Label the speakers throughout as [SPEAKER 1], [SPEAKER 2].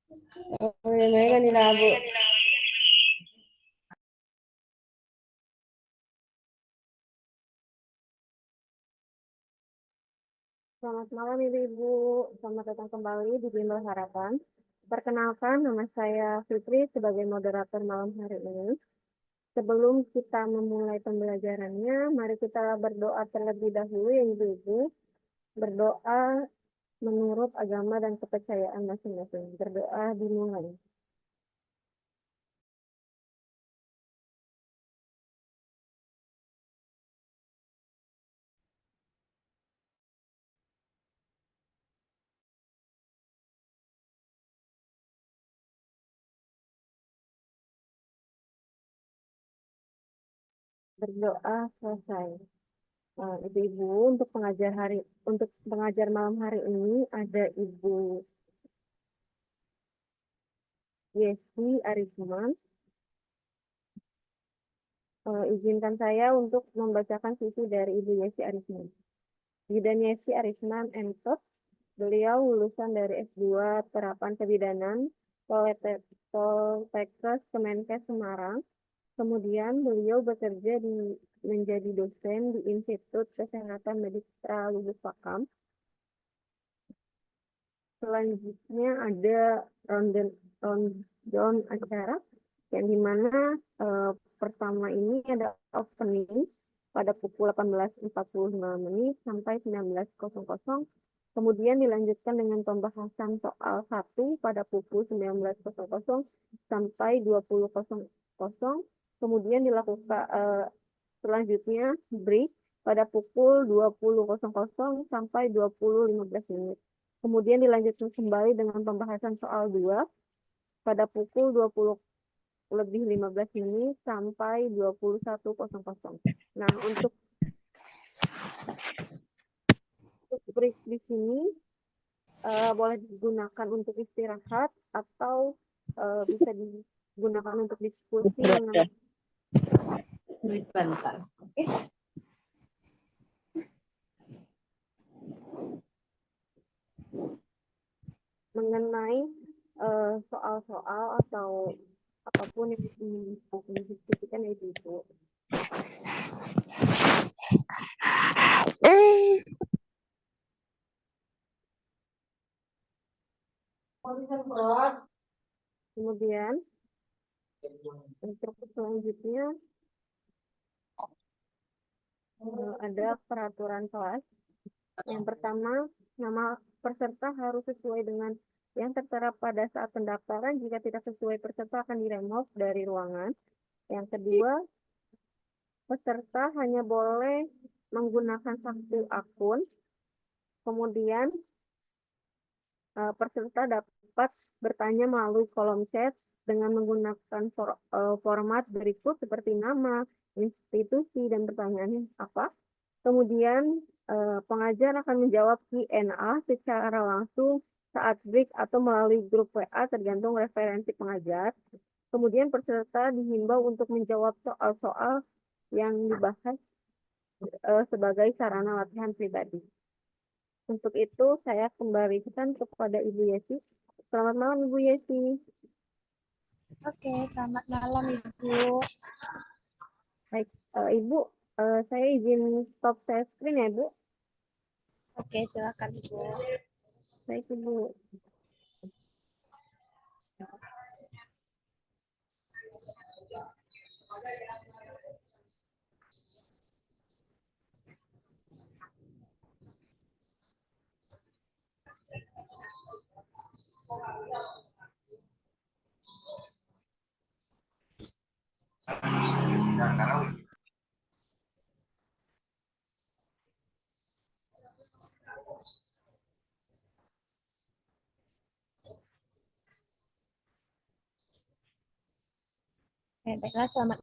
[SPEAKER 1] Oh, namanya kan nila Bu.
[SPEAKER 2] Selamat malam Ibu-Ibu, selamat datang kembali di Bimbel Harapan. Perkenalkan, nama saya Fitri sebagai moderator malam hari ini. Sebelum kita memulai pembelajarannya, mari kita berdoa terlebih dahulu ya Ibu-Ibu. Berdoa menurut agama dan kepercayaan masing-masing. Berdoa dimulai. Berdoa selesai. Ibu-Ibu, untuk pengajar malam hari ini ada Ibu Yesi Arisman. Izinkan saya untuk membacakan sisi dari Ibu Yesi Arisman. Bidan Yesi Arisman MTos, beliau lulusan dari S2 Terapan Kebidanan Poltekkes Kemenkes Semarang. Kemudian beliau bekerja menjadi dosen di Institut Kesehatan Medika Lubuk Pakam. Selanjutnya ada rundown acara yang dimana pertama ini ada opening pada pukul 18.45 sampai 19.00. Kemudian dilanjutkan dengan pembahasan soal 1 pada pukul 19.00 sampai 20.00. Kemudian dilakukan selanjutnya break pada pukul 20.00 sampai 20.15. Kemudian dilanjutkan kembali dengan pembahasan soal 2 pada pukul 20:15 sampai 21.00. Nah, untuk break di sini boleh digunakan untuk istirahat atau bisa digunakan untuk diskusi mengenai soal-soal atau apapun yang ingin didiskusikan ya Ibu. Kemudian untuk selanjutnya ada peraturan kelas. Yang pertama, nama peserta harus sesuai dengan yang tertera pada saat pendaftaran. Jika tidak sesuai, peserta akan diremove dari ruangan. Yang kedua, peserta hanya boleh menggunakan satu akun. Kemudian, peserta dapat bertanya melalui kolom chat dengan menggunakan format berikut seperti nama, institusi, dan pertanyaannya apa. Kemudian pengajar akan menjawab Q&A secara langsung saat break atau melalui grup WA tergantung referensi pengajar. Kemudian peserta dihimbau untuk menjawab soal-soal yang dibahas sebagai sarana latihan pribadi. Untuk itu saya kembalikan kepada Ibu Yesi. Selamat malam Ibu Yesi.
[SPEAKER 3] Oke, selamat malam Ibu.
[SPEAKER 2] Baik, Ibu, saya izin stop share screen ya Bu.
[SPEAKER 3] Oke, silakan Ibu.
[SPEAKER 2] Baik Ibu.
[SPEAKER 3] Baiklah, selamat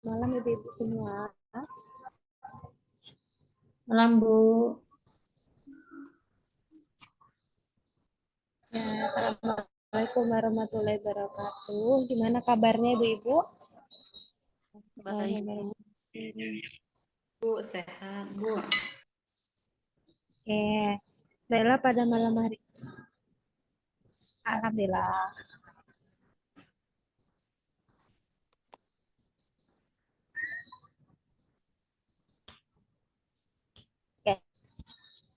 [SPEAKER 3] malam Ibu-Ibu semua.
[SPEAKER 4] Malam Bu.
[SPEAKER 3] Ya, Assalamualaikum warahmatullahi wabarakatuh. Gimana kabarnya Ibu-Ibu?
[SPEAKER 4] Baik Bu, sehat Bu.
[SPEAKER 3] Oke, baiklah pada malam hari Alhamdulillah. Oke.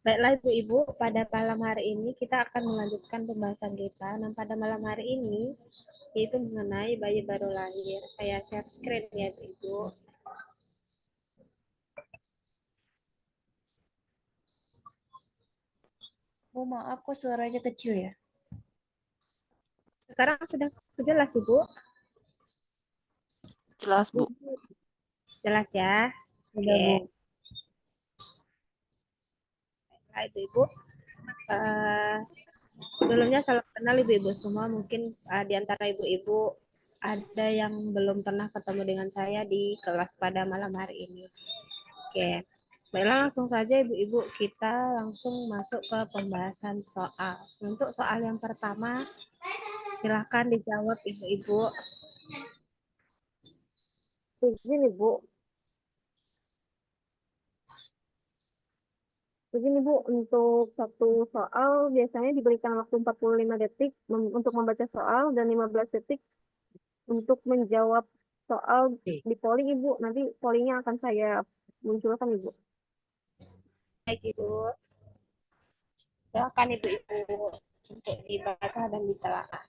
[SPEAKER 3] Baiklah Ibu-Ibu, pada malam hari ini kita akan melanjutkan pembahasan kita. Nah, pada malam hari ini itu mengenai bayi baru lahir. Saya share screen ya Ibu.
[SPEAKER 1] Oh, maaf kok suaranya kecil ya.
[SPEAKER 3] Sekarang sudah jelas Ibu?
[SPEAKER 1] Jelas, Bu.
[SPEAKER 3] Jelas ya?
[SPEAKER 1] Udah,
[SPEAKER 3] Oke.
[SPEAKER 1] Bu.
[SPEAKER 3] Nah, itu Ibu. Sebelumnya salam kenal Ibu-Ibu semua. Mungkin di antara Ibu-Ibu ada yang belum pernah ketemu dengan saya di kelas pada malam hari ini. Oke. Baiklah, langsung saja Ibu-Ibu kita langsung masuk ke pembahasan soal. Untuk soal yang pertama, silahkan dijawab Ibu-Ibu.
[SPEAKER 2] Begini, Bu. Begini, Bu, untuk satu soal biasanya diberikan waktu 45 detik untuk membaca soal dan 15 detik untuk menjawab soal di polling, Ibu. Nanti pollingnya akan saya munculkan, Ibu.
[SPEAKER 3] Baik Ibu. Silakan Ibu-Ibu untuk dibaca dan ditelaah.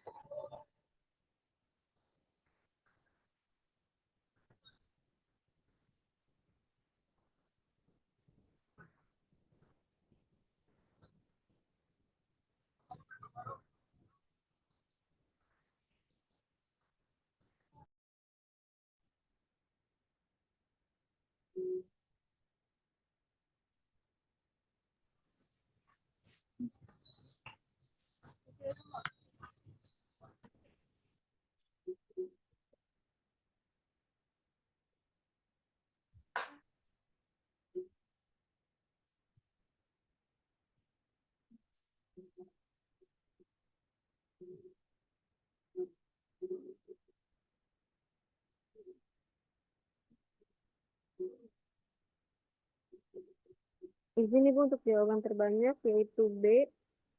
[SPEAKER 2] Izin, Ibu, untuk jawaban terbanyak yaitu B,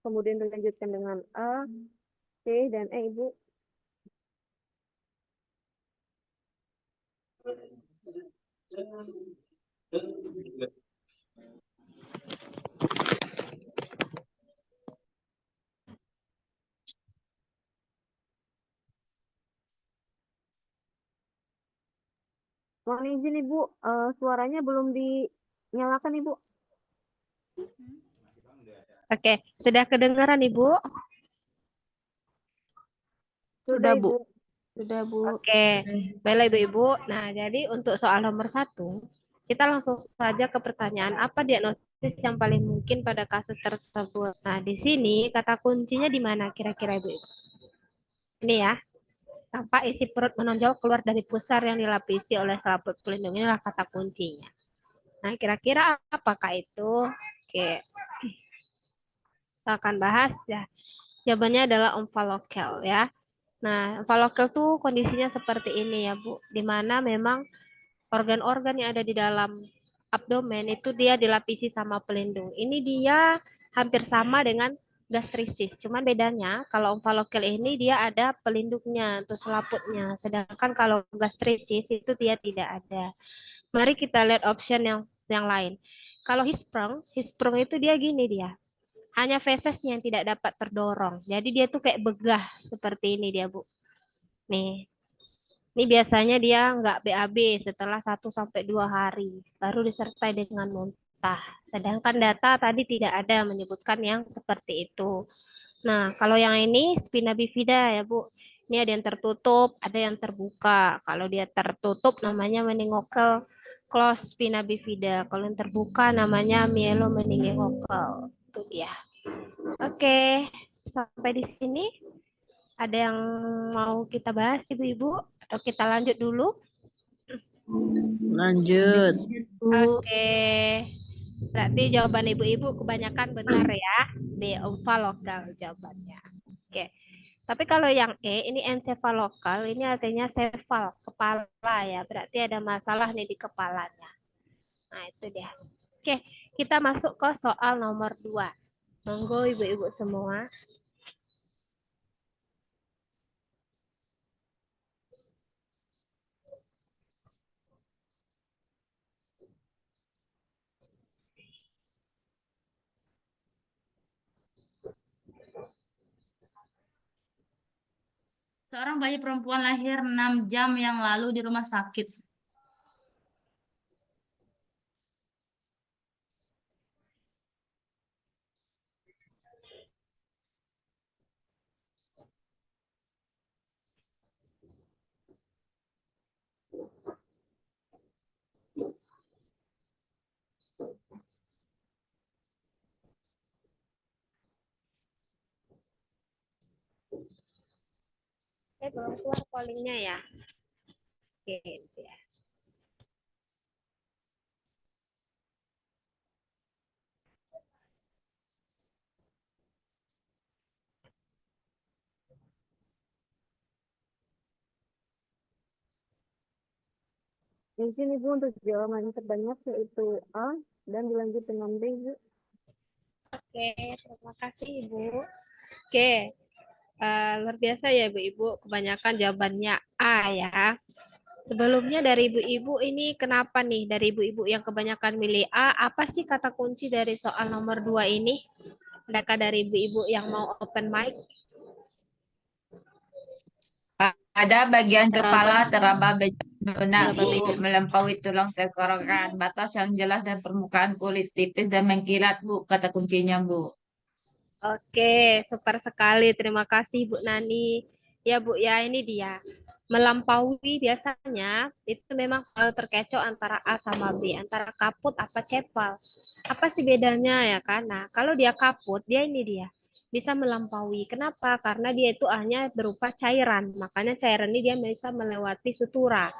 [SPEAKER 2] kemudian dilanjutkan dengan A, C, dan E, Ibu. Mohon izin, Ibu, suaranya belum dinyalakan, Ibu.
[SPEAKER 3] Oke, sudah kedengaran Ibu?
[SPEAKER 2] Sudah,
[SPEAKER 1] Bu.
[SPEAKER 2] Ibu.
[SPEAKER 1] Sudah, Bu.
[SPEAKER 3] Oke, baiklah Ibu-Ibu. Nah, jadi untuk soal nomor 1, kita langsung saja ke pertanyaan, apa diagnosis yang paling mungkin pada kasus tersebut? Nah, di sini kata kuncinya di mana kira-kira Ibu-Ibu? Ini ya, tampak isi perut menonjol keluar dari pusar yang dilapisi oleh selaput pelindung. Inilah kata kuncinya. Nah, kira-kira apakah itu? Oke, kita akan bahas ya. Jawabannya adalah omfalokel ya. Nah, omfalokel tuh kondisinya seperti ini ya, Bu. Di mana memang organ-organ yang ada di dalam abdomen itu dia dilapisi sama pelindung. Ini dia hampir sama dengan gastrisis. Cuman bedanya kalau omfalokel ini dia ada pelindungnya atau selaputnya. Sedangkan kalau gastrisis itu dia tidak ada. Mari kita lihat option yang lain. Kalau Hirschsprung itu dia gini dia. Hanya fesesnya yang tidak dapat terdorong. Jadi dia tuh kayak begah seperti ini dia, Bu. Nih, ini biasanya dia nggak BAB setelah 1 sampai 2 hari, baru disertai dengan muntah. Sedangkan data tadi tidak ada menyebutkan yang seperti itu. Nah, kalau yang ini spina bifida ya Bu, ini ada yang tertutup, ada yang terbuka. Kalau dia tertutup namanya meningokel close spina bifida. Kalau yang terbuka namanya myelomeningokel. Itu dia. Oke, sampai di sini. Ada yang mau kita bahas, Ibu-Ibu? Atau kita lanjut dulu?
[SPEAKER 1] Lanjut.
[SPEAKER 3] Oke. Berarti jawaban Ibu-Ibu kebanyakan benar ya. B, omfalokal jawabannya. Oke. Tapi kalau yang E, ini encephalokal, ini artinya sefal, kepala ya. Berarti ada masalah nih di kepalanya. Nah, itu dia. Oke, kita masuk ke soal nomor 2. Monggo Ibu-Ibu semua.
[SPEAKER 5] Seorang bayi perempuan lahir 6 jam yang lalu di rumah sakit.
[SPEAKER 3] Belum keluar pollingnya ya. Oke, gitu ya.
[SPEAKER 2] Di sini Bu untuk jawaban terbanyak yaitu A dan dilanjut dengan B, Bu.
[SPEAKER 3] Oke, terima kasih Ibu. Oke, luar biasa ya Ibu-Ibu. Kebanyakan jawabannya A ya. Sebelumnya dari Ibu-Ibu ini kenapa nih dari Ibu-Ibu yang kebanyakan milih A? Apa sih kata kunci dari soal nomor 2 ini? Adakah dari Ibu-Ibu yang mau open mic?
[SPEAKER 4] Pada bagian kepala teraba lunak,
[SPEAKER 3] Teraba
[SPEAKER 4] Bu, melampaui tulang tenggorokan, batas yang jelas dan permukaan kulit tipis dan mengkilat, Bu, kata kuncinya, Bu.
[SPEAKER 3] Oke, super sekali. Terima kasih Bu Nani. Ya Bu, ya ini dia. Melampaui biasanya itu memang selalu terkecoh antara A sama B, antara kaput apa cepal. Apa sih bedanya ya kan? Nah, kalau dia kaput, dia ini dia bisa melampaui. Kenapa? Karena dia itu hanya berupa cairan. Makanya cairan ini dia bisa melewati sutura.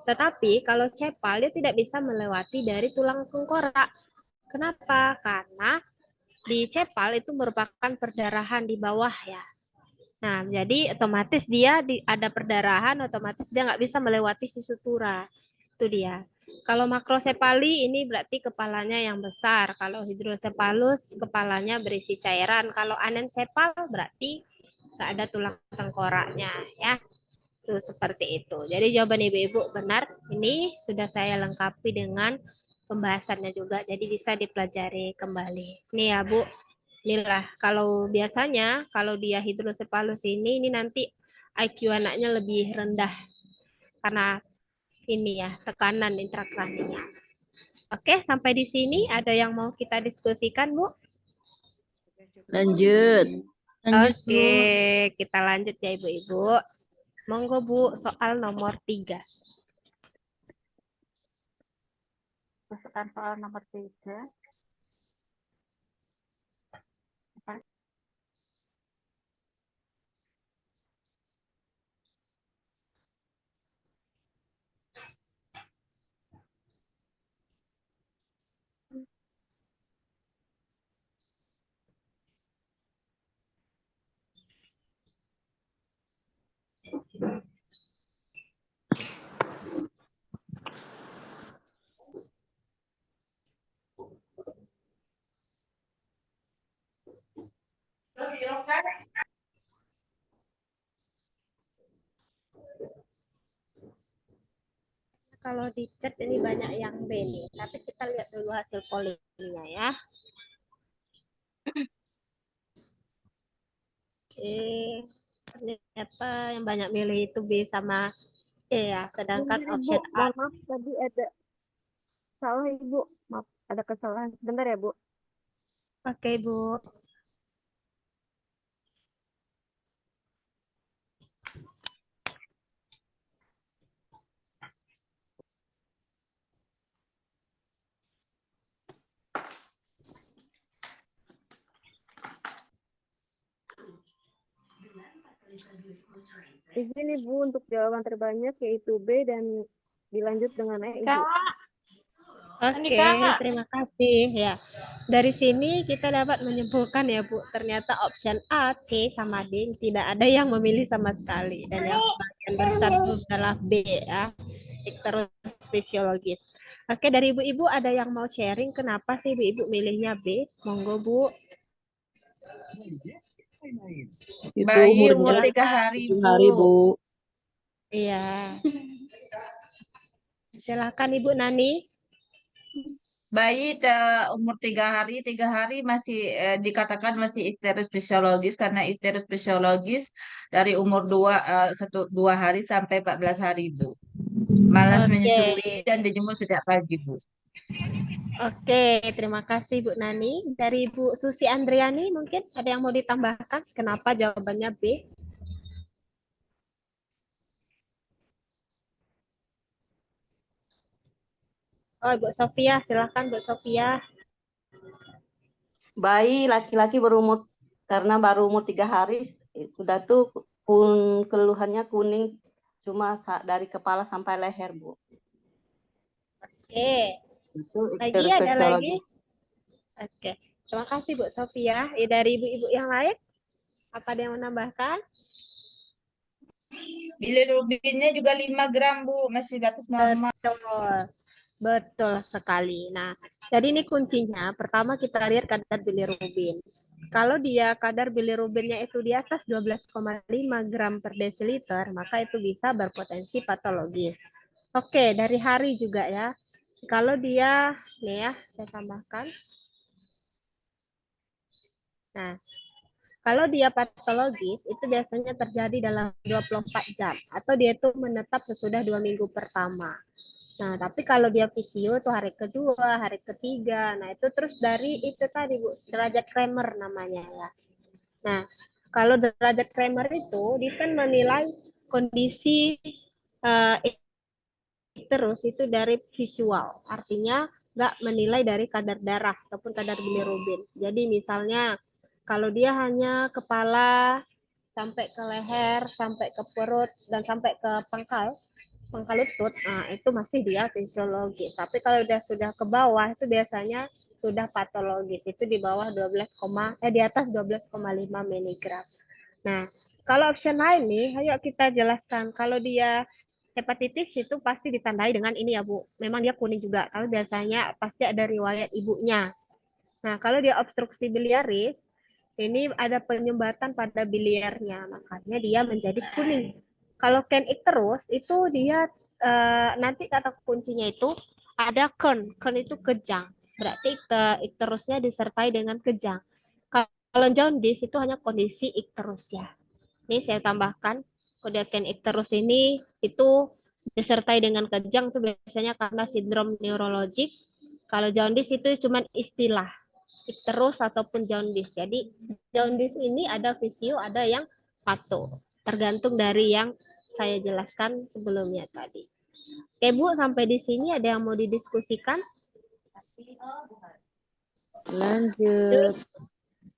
[SPEAKER 3] Tetapi kalau cepal dia tidak bisa melewati dari tulang tengkorak. Kenapa? Karena di cepal itu merupakan perdarahan di bawah ya. Nah, jadi otomatis dia ada perdarahan, otomatis dia nggak bisa melewati si sutura. Itu dia. Kalau makrosepali ini berarti kepalanya yang besar. Kalau hidrosepalus kepalanya berisi cairan. Kalau anensepal berarti nggak ada tulang tengkoraknya ya. Itu seperti itu. Jadi jawaban ibu-ibu benar. Ini sudah saya lengkapi dengan pembahasannya juga. Jadi bisa dipelajari kembali. Ini ya Bu. Inilah kalau biasanya kalau dia hidrosepalus ini nanti IQ anaknya lebih rendah karena ini ya tekanan intrakranial. Oke, sampai di sini ada yang mau kita diskusikan, Bu?
[SPEAKER 6] Lanjut.
[SPEAKER 3] Oke, kita lanjut ya Ibu-ibu. Monggo Bu, soal nomor 3.
[SPEAKER 1] Masukkan soal nomor 3.
[SPEAKER 3] Kalau di chat ini banyak yang B nih, tapi kita lihat dulu hasil pollingnya ya. Oke, ternyata yang banyak milih itu B sama E ya, sedangkan
[SPEAKER 2] Sebentar, Ibu.
[SPEAKER 3] option A.
[SPEAKER 2] Mohon maaf, tadi ada salah, Ibu. Maaf, ada kesalahan. Sebentar ya, Bu.
[SPEAKER 3] Oke, Bu.
[SPEAKER 2] Di sini, Bu, untuk jawaban terbanyak yaitu B dan dilanjut dengan E, Ibu.
[SPEAKER 3] Oke, terima kasih ya. Dari sini kita dapat menyimpulkan ya Bu, ternyata option A, C, sama D tidak ada yang memilih sama sekali. Dan yang sebagian besar itu adalah B ya, terus fisiologis. Oke, dari Ibu-Ibu ada yang mau sharing kenapa sih Ibu-Ibu milihnya B? Monggo Bu.
[SPEAKER 6] Itu
[SPEAKER 4] Bayi
[SPEAKER 6] umurnya
[SPEAKER 4] umur 3 hari,
[SPEAKER 6] 7 hari,
[SPEAKER 4] Bu.
[SPEAKER 6] Bu.
[SPEAKER 3] Iya. Silakan Ibu Nani.
[SPEAKER 4] bayi umur 3 hari masih dikatakan masih ikterus fisiologis karena ikterus fisiologis dari umur 2 hari sampai 14 hari, Bu. Malas
[SPEAKER 3] Oke,
[SPEAKER 4] menyusui dan dijemur sejak pagi, Bu.
[SPEAKER 3] oke, terima kasih Bu Nani. Dari Bu Susi Andriani mungkin ada yang mau ditambahkan? Kenapa jawabannya B? Oh, Bu Sofia, silakan Bu Sofia.
[SPEAKER 6] Bayi laki-laki berumur karena baru umur 3 hari sudah tuh keluhannya kuning cuma dari kepala sampai leher, Bu.
[SPEAKER 3] Oke,
[SPEAKER 6] Itu
[SPEAKER 3] lagi
[SPEAKER 6] ikterus
[SPEAKER 3] ada lagi?
[SPEAKER 6] fisiologis.
[SPEAKER 3] Oke, terima kasih Bu Sofia. Dari ibu-ibu yang lain, apa ada yang menambahkan?
[SPEAKER 4] Bilirubinnya juga 5 gram, Bu, masih di atas normal.
[SPEAKER 3] Betul, betul sekali. Nah, jadi ini kuncinya. Pertama kita lihat kadar bilirubin. Kalau dia kadar bilirubinnya itu di atas 12,5 gram per desiliter, maka itu bisa berpotensi patologis. Oke, dari hari juga ya. Kalau dia, nih ya, saya tambahkan. Nah, kalau dia patologis, itu biasanya terjadi dalam 24 jam. Atau dia itu menetap sesudah 2 minggu pertama. Nah, tapi kalau dia visio tuh hari kedua, hari ketiga. Nah, itu terus dari itu tadi Bu, derajat Kramer namanya ya. Nah, kalau derajat Kramer itu dia kan menilai kondisi uh, terus itu dari visual. Artinya nggak menilai dari kadar darah ataupun kadar bilirubin. Jadi misalnya kalau dia hanya kepala sampai ke leher, sampai ke perut dan sampai ke pangkal lutut, nah itu masih dia fisiologis. Tapi kalau sudah ke bawah itu biasanya sudah patologis. Itu di bawah 12, di atas 12,5 miligram. Nah, kalau option lain nih, ayo kita jelaskan. Kalau dia hepatitis itu pasti ditandai dengan ini ya Bu. Memang dia kuning juga, tapi biasanya pasti ada riwayat ibunya. Nah, kalau dia obstruksi biliaris, ini ada penyumbatan pada biliarnya, makanya dia menjadi kuning. Kalau Ken terus itu dia nanti kata kuncinya itu ada Ken. Ken itu kejang. Berarti ikterusnya disertai dengan kejang. Kalau jaundice itu hanya kondisi ikterus ya. Ini saya tambahkan kode Ken terus ini itu disertai dengan kejang itu biasanya karena sindrom neurologik. Kalau jaundice itu cuma istilah terus ataupun jaundice. Jadi jaundice ini ada visio, ada yang pato. Tergantung dari yang saya jelaskan sebelumnya tadi. Oke Bu, sampai di sini ada yang mau didiskusikan?
[SPEAKER 7] Lanjut.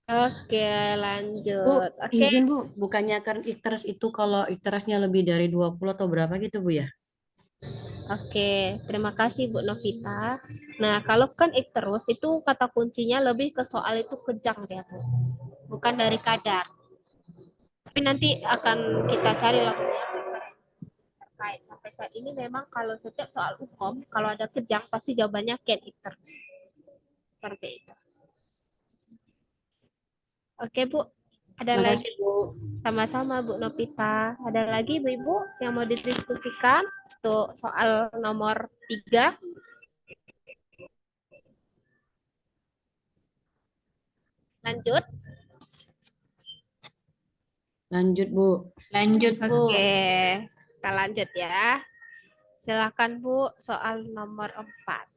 [SPEAKER 3] Oke,
[SPEAKER 7] Bu,
[SPEAKER 3] lanjut. Oke,
[SPEAKER 7] izin Bu, bukannya kan iteres itu kalau iteresnya lebih dari 20 atau berapa gitu Bu ya?
[SPEAKER 3] oke. Terima kasih Bu Novita. Nah, kalau kan terus itu kata kuncinya lebih ke soal itu kejang ya Bu. Bukan dari kadar. Tapi nanti akan kita cari langsung terkait. Sampai saat ini memang kalau setiap soal hukum, kalau ada kejang pasti jawabannya can iter. Seperti itu. Oke Bu, ada lagi?
[SPEAKER 7] Makasih Bu.
[SPEAKER 3] Sama-sama Bu Novita. Ada lagi Bu-Ibu yang mau didiskusikan untuk soal nomor 3? Lanjut.
[SPEAKER 7] Lanjut Bu.
[SPEAKER 4] Lanjut, Bu.
[SPEAKER 3] Oke, kita lanjut ya. Silakan Bu, soal nomor 4.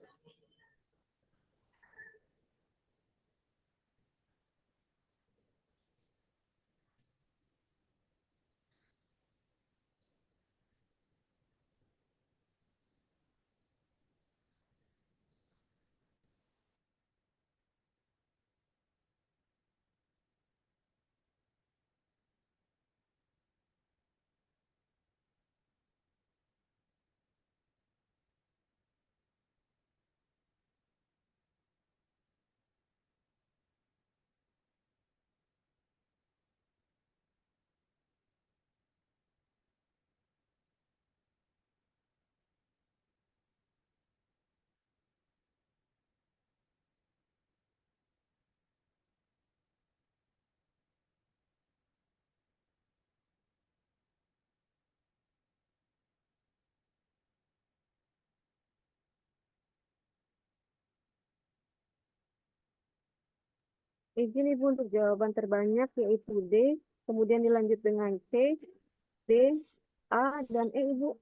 [SPEAKER 2] izin Ibu untuk jawaban terbanyak yaitu D, kemudian dilanjut dengan C, D, A, dan E Ibu.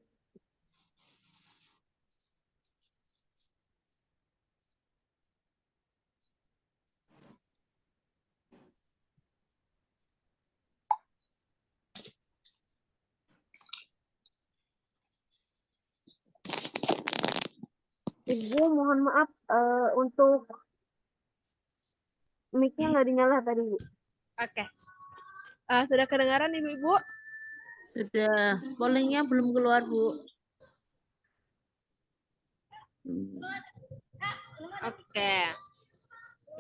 [SPEAKER 2] Ibu mohon maaf untuk mic-nya nggak dinyala tadi Bu.
[SPEAKER 3] Oke. Sudah kedengaran Ibu-ibu?
[SPEAKER 8] Sudah, pollingnya belum keluar, Bu.
[SPEAKER 3] Oke.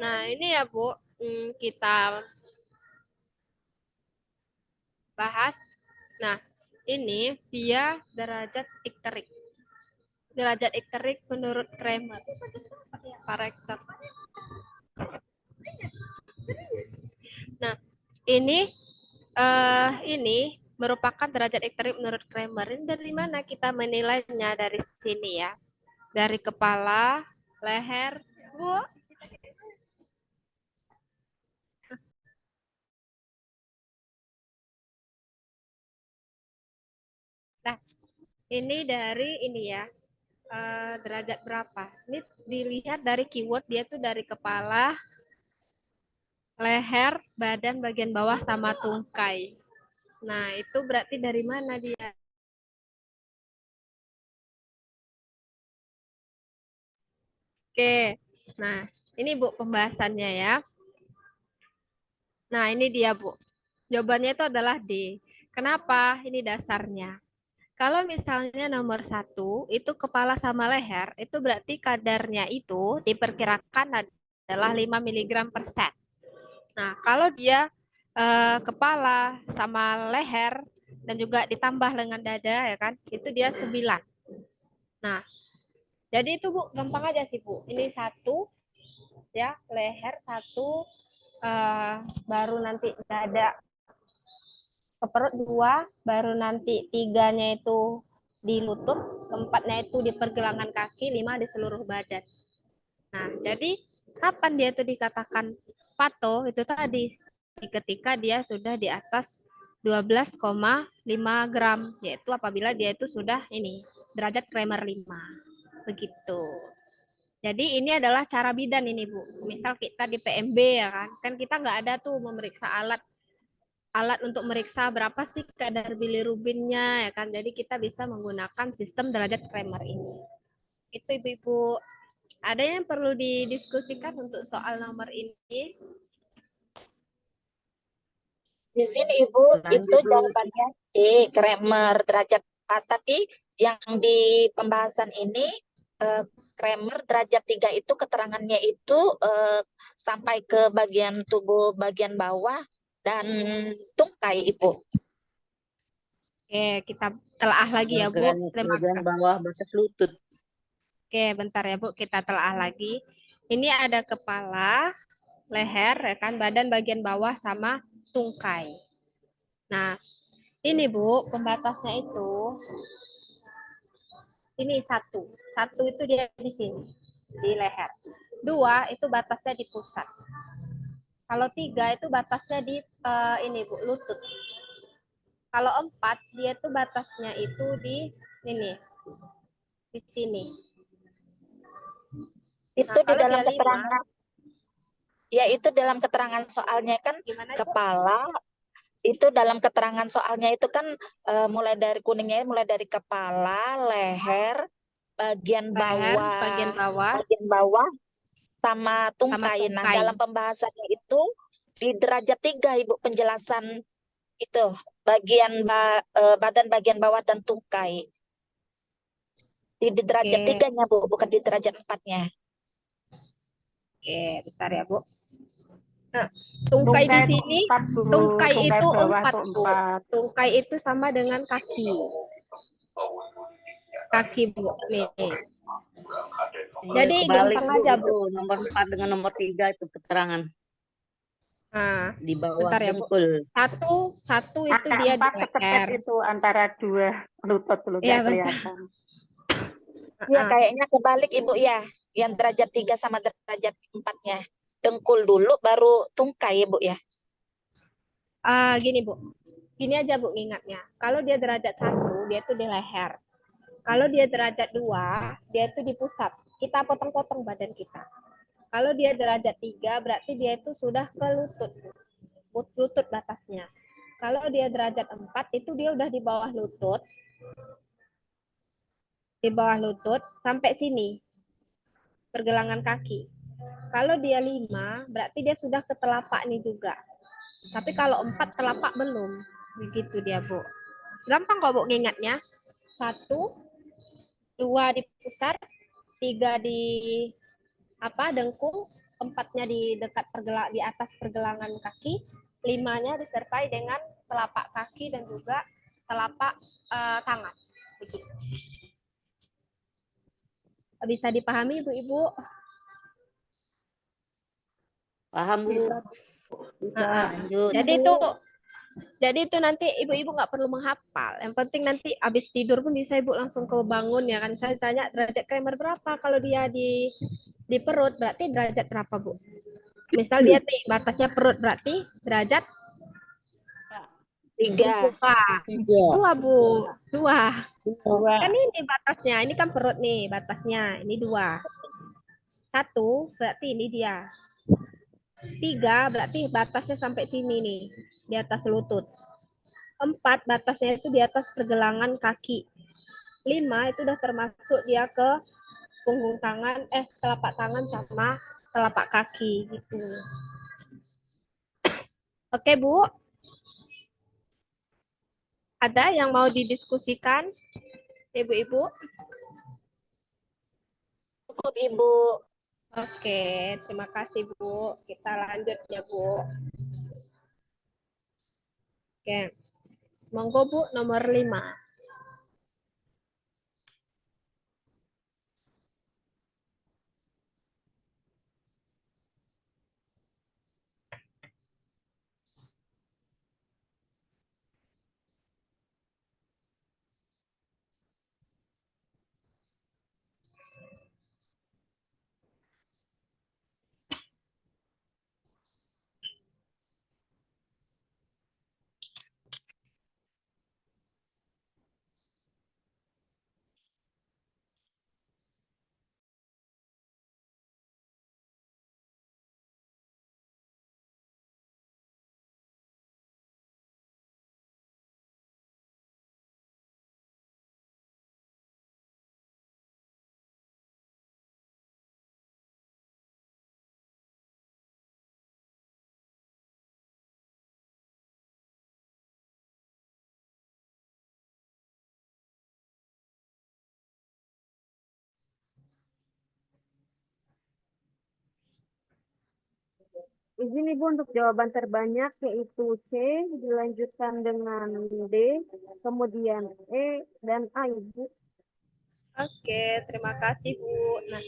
[SPEAKER 3] Nah, ini ya Bu, kita bahas. Nah, ini dia derajat ikterik. Derajat ikterik menurut Kramer. Pareksel. Nah, ini merupakan derajat ikterik menurut Kramer. Ini dari mana kita menilainya? Dari sini ya. Dari kepala, leher, Bu. Nah, ini dari ini ya. Derajat berapa? Ini dilihat dari keyword dia tuh dari kepala, leher, badan bagian bawah sama tungkai. Nah, itu berarti dari mana dia? Oke. Nah, ini Bu pembahasannya ya. Nah, ini dia Bu. Jawabannya itu adalah D. Kenapa? Ini dasarnya. Kalau misalnya nomor 1 itu kepala sama leher, itu berarti kadarnya itu diperkirakan adalah 5 mg per set. Nah, kalau dia kepala sama leher dan juga ditambah dengan dada ya kan, itu dia 9. Nah, jadi itu Bu, gampang aja sih Bu. Ini 1 ya, leher 1, baru nanti dada ke perut 2, baru nanti 3-nya itu di lutut, 4-nya itu di pergelangan kaki, 5 di seluruh badan. Nah, jadi kapan dia itu dikatakan pato? Itu tadi ketika dia sudah di atas 12,5 gram, yaitu apabila dia itu sudah ini derajat Kramer 5. Begitu. Jadi ini adalah cara bidan ini Bu. Misal kita di PMB ya kan kita nggak ada tuh memeriksa alat untuk meriksa berapa sih kadar bilirubinnya ya kan. Jadi kita bisa menggunakan sistem derajat Kramer ini. Itu Ibu-ibu. Ada yang perlu didiskusikan untuk soal nomor ini?
[SPEAKER 4] Di sini Ibu, itu jawabannya D, Kramer derajat 4. Tapi yang di pembahasan ini, Kramer derajat 3 itu keterangannya itu sampai ke bagian tubuh bagian bawah dan tungkai Ibu.
[SPEAKER 3] Oke, kita telaah lagi ya Bu. Terima
[SPEAKER 8] Bagian
[SPEAKER 3] kasih.
[SPEAKER 8] bawah batas lutut.
[SPEAKER 3] Oke, bentar ya Bu, kita telaah lagi. Ini ada kepala, leher, ya kan, badan bagian bawah sama tungkai. Nah, ini Bu, pembatasnya itu, ini 1. 1 itu dia di sini, di leher. 2 itu batasnya di pusat. Kalau 3 itu batasnya di ini Bu, lutut. Kalau 4 dia tuh batasnya itu di ini, di sini.
[SPEAKER 4] Itu
[SPEAKER 3] Nah,
[SPEAKER 4] di
[SPEAKER 3] kalau
[SPEAKER 4] dalam
[SPEAKER 3] dia 5,
[SPEAKER 4] keterangan, ya itu dalam keterangan soalnya kan
[SPEAKER 3] gimana Bu?
[SPEAKER 4] kepala, itu dalam keterangan soalnya itu kan mulai dari kuningnya, mulai dari kepala, leher, bagian
[SPEAKER 3] Leher,
[SPEAKER 4] bawah,
[SPEAKER 3] bagian bawah,
[SPEAKER 4] sama tungkai. Nah,
[SPEAKER 3] tungkai.
[SPEAKER 4] dalam pembahasannya itu di derajat 3 Ibu penjelasan itu bagian badan bagian bawah dan tungkai. Di derajat
[SPEAKER 3] Oke.
[SPEAKER 4] 3-nya Bu, bukan di derajat 4-nya.
[SPEAKER 3] Oke, bentar ya Bu. Nah, tungkai di
[SPEAKER 1] itu
[SPEAKER 3] sini,
[SPEAKER 1] 4, Bu.
[SPEAKER 3] tungkai itu
[SPEAKER 1] bawah
[SPEAKER 3] 4
[SPEAKER 1] itu
[SPEAKER 3] Bu.
[SPEAKER 1] 4.
[SPEAKER 3] Tungkai itu sama dengan kaki. Kaki Bu, nih. Jadi
[SPEAKER 8] Kebalik,
[SPEAKER 3] gampang
[SPEAKER 8] Bu,
[SPEAKER 3] aja
[SPEAKER 8] itu
[SPEAKER 3] Bu.
[SPEAKER 8] nomor 4 dengan nomor 3 itu keterangan
[SPEAKER 3] Nah,
[SPEAKER 8] di bawah
[SPEAKER 3] bentar ya Bu.
[SPEAKER 8] dengkul.
[SPEAKER 3] Satu itu
[SPEAKER 1] Ada
[SPEAKER 3] dia di
[SPEAKER 1] 4
[SPEAKER 3] leher.
[SPEAKER 1] sekedip itu antara 2 lutut lu
[SPEAKER 3] Iya,
[SPEAKER 1] nggak kelihatan.
[SPEAKER 4] Ya, kayaknya kebalik Ibu ya. Yang derajat 3 sama derajat 4-nya.
[SPEAKER 9] dengkul dulu baru tungkai ya Bu ya.
[SPEAKER 3] Gini Bu, gini aja Bu ingatnya. Kalau dia derajat 1, dia tuh di leher. Kalau dia derajat 2, dia itu di pusat. Kita potong-potong badan kita. Kalau dia derajat 3, berarti dia itu sudah ke lutut. Lutut batasnya. Kalau dia derajat 4, itu dia udah di bawah lutut. Di bawah lutut sampai sini. Pergelangan kaki. Kalau dia 5, berarti dia sudah ke telapak nih juga. Tapi kalau 4 telapak belum. Begitu dia, Bu. Gampang kok, Bu, ngingatnya. 1, 2 di pusar, 3 di dengkul, 4-nya di dekat di atas pergelangan kaki, 5-nya disertai dengan telapak kaki dan juga telapak tangan. Begitu. Bisa dipahami Ibu-ibu?
[SPEAKER 6] Paham Bu.
[SPEAKER 2] Bisa.
[SPEAKER 6] Lanjut.
[SPEAKER 3] Jadi itu nanti ibu-ibu nggak perlu menghafal. Yang penting nanti habis tidur pun bisa ibu langsung kebangun ya kan. Saya tanya derajat Kramer berapa. Kalau dia di perut berarti derajat berapa Bu? Misal dia batasnya perut berarti derajat
[SPEAKER 9] 3.
[SPEAKER 3] 2 Bu. 2.
[SPEAKER 8] Dua.
[SPEAKER 3] Kan ini batasnya. Ini kan perut nih batasnya. Ini 2. 1 berarti ini dia. 3 berarti batasnya sampai sini nih, di atas lutut. 4 batasnya itu di atas pergelangan kaki. 5 itu udah termasuk dia ke punggung tangan, telapak tangan sama telapak kaki gitu. Oke Bu, ada yang mau didiskusikan, ibu-ibu?
[SPEAKER 9] Cukup Ibu.
[SPEAKER 3] Oke, terima kasih Bu. Kita lanjut ya Bu. Oke, monggo Bu, nomor 5.
[SPEAKER 2] Izin Ibu untuk jawaban terbanyak yaitu C, dilanjutkan dengan D, kemudian E, dan A Ibu.
[SPEAKER 3] Oke, terima kasih Bu. Nah,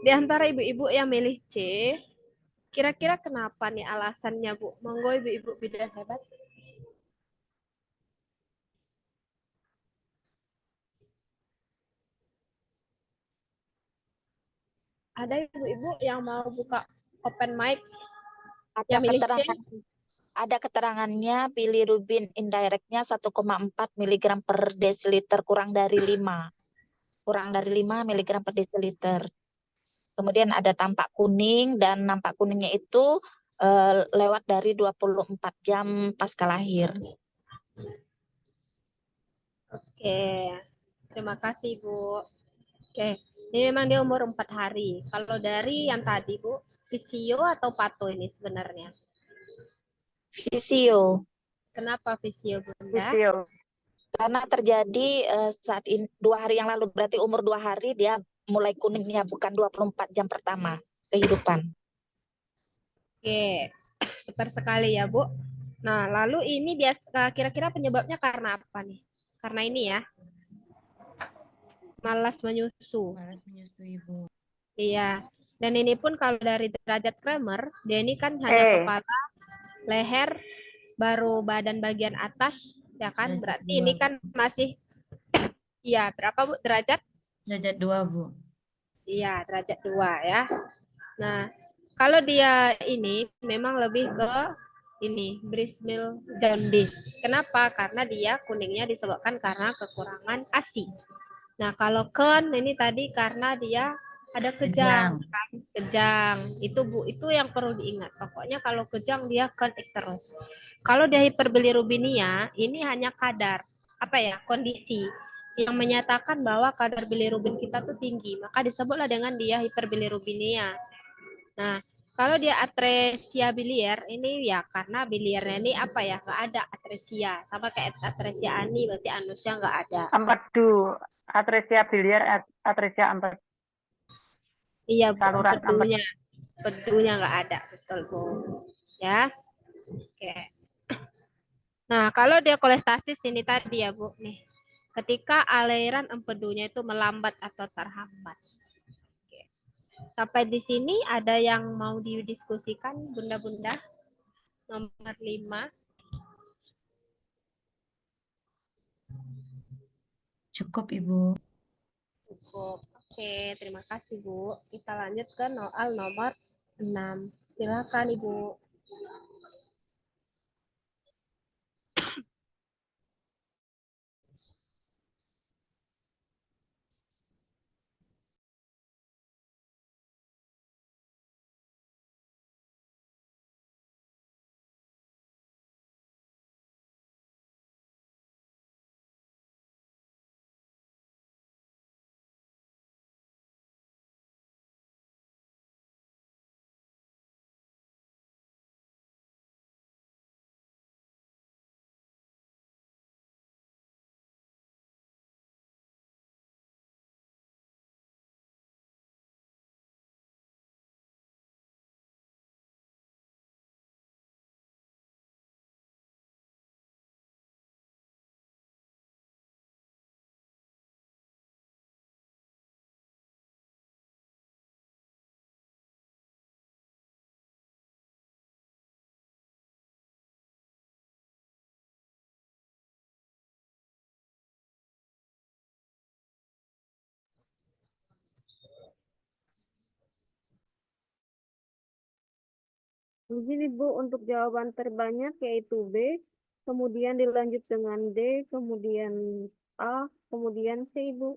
[SPEAKER 3] di antara ibu-ibu yang milih C, kira-kira kenapa nih alasannya Bu? Monggo ibu-ibu bidan hebat. Ada ibu-ibu yang mau buka open mic
[SPEAKER 9] Ada
[SPEAKER 3] yang milih C?
[SPEAKER 9] ada keterangannya bilirubin indirectnya 1,4 mg per desiliter kurang dari 5. Kurang dari 5 mg per desiliter. Kemudian ada tampak kuning dan nampak kuningnya itu lewat dari 24 jam pasca lahir.
[SPEAKER 3] Oke, terima kasih Bu. Oke, ini memang dia umur 4 hari. Kalau dari yang tadi Bu, fisio atau pato ini sebenarnya?
[SPEAKER 9] Fisio.
[SPEAKER 3] Kenapa fisio Bunda?
[SPEAKER 1] Video.
[SPEAKER 9] Karena terjadi saat ini 2 hari yang lalu, berarti umur 2 hari dia mulai kuningnya, bukan 24 jam pertama kehidupan.
[SPEAKER 3] Oke, super sekali ya Bu. Nah, lalu ini kira-kira penyebabnya karena apa nih? Karena ini ya, malas menyusu.
[SPEAKER 7] Malas menyusui, Bu.
[SPEAKER 3] Iya, dan ini pun kalau dari derajat Kramer, dia ini kan hanya kepala, leher, baru badan bagian atas, ya kan?
[SPEAKER 7] Derajat
[SPEAKER 3] Berarti
[SPEAKER 7] 2,
[SPEAKER 3] ini
[SPEAKER 7] Bu.
[SPEAKER 3] kan masih, iya berapa Bu derajat?
[SPEAKER 7] Derajat 2, Bu.
[SPEAKER 3] Iya, derajat 2 ya. Nah, Kalau dia ini memang lebih ke ini Brismil jaundice. Kenapa? Karena dia kuningnya disebabkan karena kekurangan ASI. Nah, kalau Ken ini tadi karena dia ada kejang, kan? Kejang. Itu Bu, itu yang perlu diingat. Pokoknya kalau kejang dia Ken ikterus. Kalau dia hiperbilirubinia, ini hanya kadar apa ya? Kondisi yang menyatakan bahwa kadar bilirubin kita tuh tinggi, maka disebutlah dengan dia hiperbilirubinia. Nah, kalau dia atresia biliar ini ya karena biliarnya ini apa ya, nggak ada atresia, sama kayak atresia ani berarti anusnya nggak ada.
[SPEAKER 1] Empedu, atresia biliar, atresia empedu,
[SPEAKER 3] Iya Bu,
[SPEAKER 1] saluran empedu.
[SPEAKER 3] empedunya nggak ada, betul Bu. Ya, oke. Nah, kalau dia kolestasis ini tadi ya Bu nih, ketika aliran empedunya itu melambat atau terhambat. Oke. Sampai di sini ada yang mau didiskusikan Bunda-bunda? Nomor 5.
[SPEAKER 7] Cukup, Ibu.
[SPEAKER 3] Cukup. Oke, terima kasih Bu. Kita lanjut ke soal nomor 6. Silakan Ibu.
[SPEAKER 2] Begini Bu, untuk jawaban terbanyak yaitu B, kemudian dilanjut dengan D, kemudian A, kemudian C Ibu.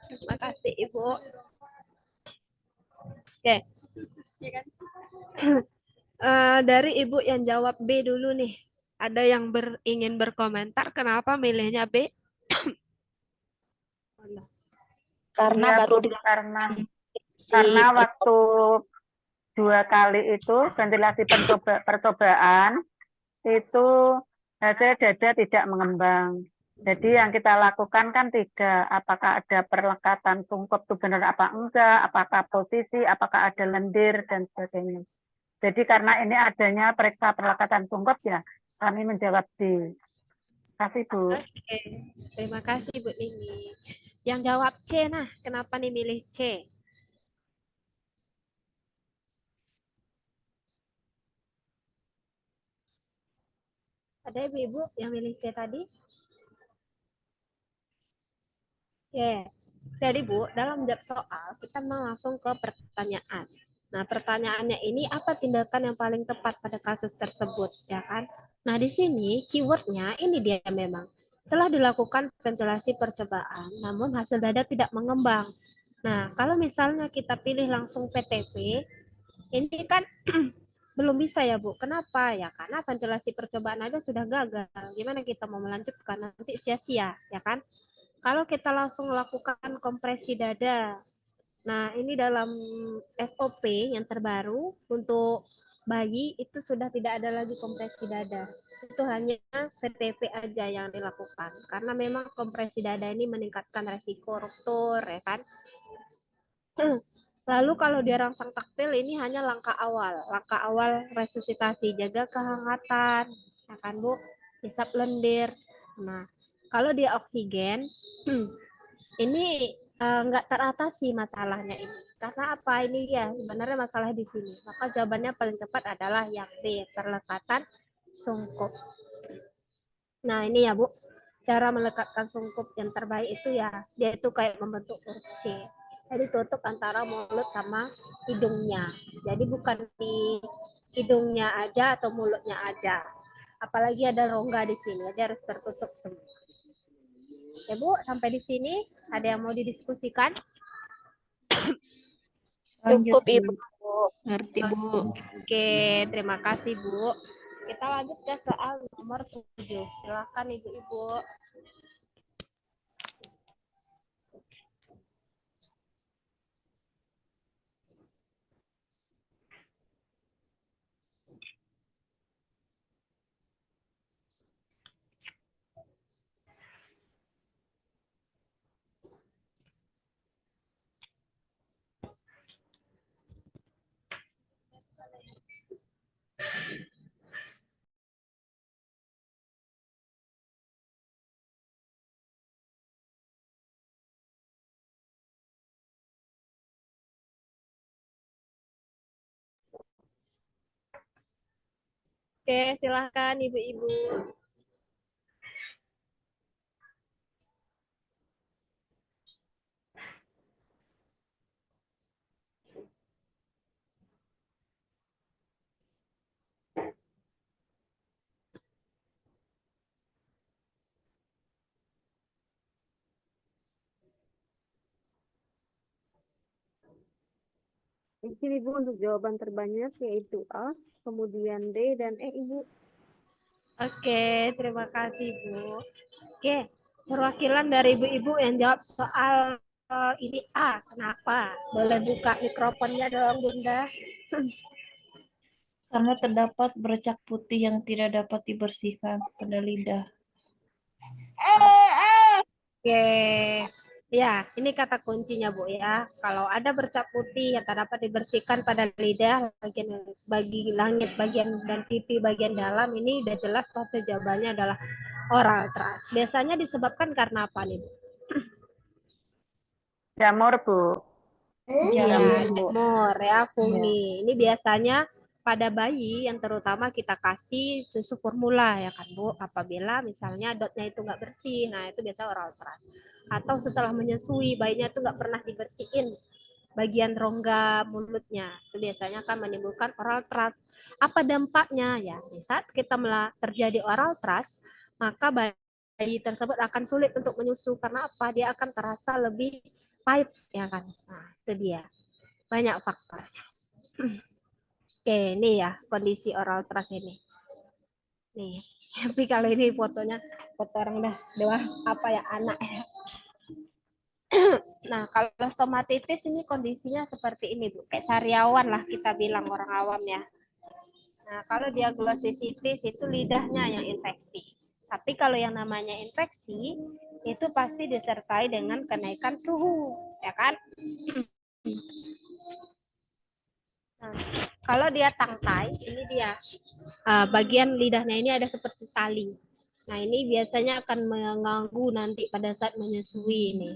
[SPEAKER 3] Terima kasih Ibu. Oke. Dari Ibu yang jawab B dulu nih. Ada yang ingin berkomentar kenapa milihnya B?
[SPEAKER 9] Karena
[SPEAKER 1] Iya,
[SPEAKER 9] baru
[SPEAKER 1] Bu,
[SPEAKER 9] dilakukan si
[SPEAKER 1] karena waktu 2 kali itu ventilasi percobaan itu hasil dada tidak mengembang. Jadi yang kita lakukan kan 3, apakah ada perlekatan sungkup itu benar apa enggak, apakah posisi, apakah ada lendir dan sebagainya. Jadi karena ini adanya periksa perlekatan sungkup ya, kami menjawab D. Kasih Bu.
[SPEAKER 3] Oke. Terima kasih Bu Nini. Yang jawab C, nah kenapa nih milih C? Ada ibu-ibu yang milih C tadi? Ya. Jadi Bu, dalam jawab soal kita mau langsung ke pertanyaan. Nah, pertanyaannya ini apa tindakan yang paling tepat pada kasus tersebut, ya kan? Nah, di sini keywordnya ini dia memang. Telah dilakukan ventilasi percobaan, namun hasil dada tidak mengembang. Nah, kalau misalnya kita pilih langsung PTP, ini kan belum bisa ya Bu. Kenapa? Ya karena ventilasi percobaan aja sudah gagal. Gimana kita mau melanjutkan? Nanti sia-sia, ya kan? Kalau kita langsung lakukan kompresi dada, nah ini dalam SOP yang terbaru untuk bayi itu sudah tidak ada lagi kompresi dada. Itu hanya VTP aja yang dilakukan. Karena memang kompresi dada ini meningkatkan resiko ruptur, ya kan? Lalu kalau dia rangsang taktil ini hanya langkah awal resusitasi, jaga kehangatan, ya kan Bu, hisap lendir. Nah, kalau dia oksigen, ini nggak teratasi masalahnya ini. Karena apa ini ya sebenarnya masalah di sini. Maka jawabannya paling tepat adalah yang B, perlekatan sungkup. Nah ini ya Bu, cara melekatkan sungkup yang terbaik itu ya, dia itu kayak membentuk huruf C. Jadi tutup antara mulut sama hidungnya. Jadi bukan di hidungnya aja atau mulutnya aja. Apalagi ada rongga di sini, jadi harus tertutup semua. Ya Bu, sampai di sini ada yang mau didiskusikan?
[SPEAKER 9] Cukup
[SPEAKER 7] Lanjut,
[SPEAKER 9] Ibu.
[SPEAKER 6] Ngerti, Bu.
[SPEAKER 3] Oke, terima kasih Bu. Kita lanjut ke soal nomor 7. Silakan Ibu-ibu. Oke, silakan Ibu-ibu.
[SPEAKER 2] Di sini Bu untuk jawaban terbanyak yaitu A, kemudian D dan E Ibu.
[SPEAKER 3] Oke, terima kasih Bu. Oke, perwakilan dari ibu-ibu yang jawab soal ini A. Kenapa? Boleh buka mikrofonnya dong, Bunda.
[SPEAKER 7] Karena terdapat bercak putih yang tidak dapat dibersihkan pada lidah.
[SPEAKER 3] Oke, ya ini kata kuncinya Bu ya. Kalau ada bercak putih yang tak dapat dibersihkan pada lidah, bagi langit bagian dan pipi bagian dalam, ini udah jelas pasti jawabannya adalah oral thrush. Biasanya disebabkan karena apa nih Bu?
[SPEAKER 1] Jamur, Bu.
[SPEAKER 3] Ya,
[SPEAKER 7] Jamur, Bu.
[SPEAKER 3] jamur ya,
[SPEAKER 7] Ya.
[SPEAKER 3] fungi. Ini biasanya pada bayi yang terutama kita kasih susu formula ya kan Bu. Apabila misalnya dotnya itu nggak bersih, nah itu biasa oral thrush. Atau setelah menyusui bayinya itu nggak pernah dibersihin bagian rongga mulutnya, itu biasanya akan menimbulkan oral thrush. Apa dampaknya ya? Di saat kita terjadi oral thrush, maka bayi tersebut akan sulit untuk menyusu karena apa? Dia akan terasa lebih pahit ya kan. Nah, itu dia. Banyak faktor. Oke, ini ya kondisi oral thrush ini. Nih, tapi kalau ini fotonya foto orang dah dewasa apa ya anak ya. Nah, kalau stomatitis ini kondisinya seperti ini, Bu. Kayak sariawan lah kita bilang orang awam ya. Nah, kalau diaglosisitis itu lidahnya yang infeksi. Tapi kalau yang namanya infeksi itu pasti disertai dengan kenaikan suhu, ya kan? Nah, kalau dia tangkai, ini dia bagian lidahnya ini ada seperti tali. Nah, ini biasanya akan mengganggu nanti pada saat menyusui ini.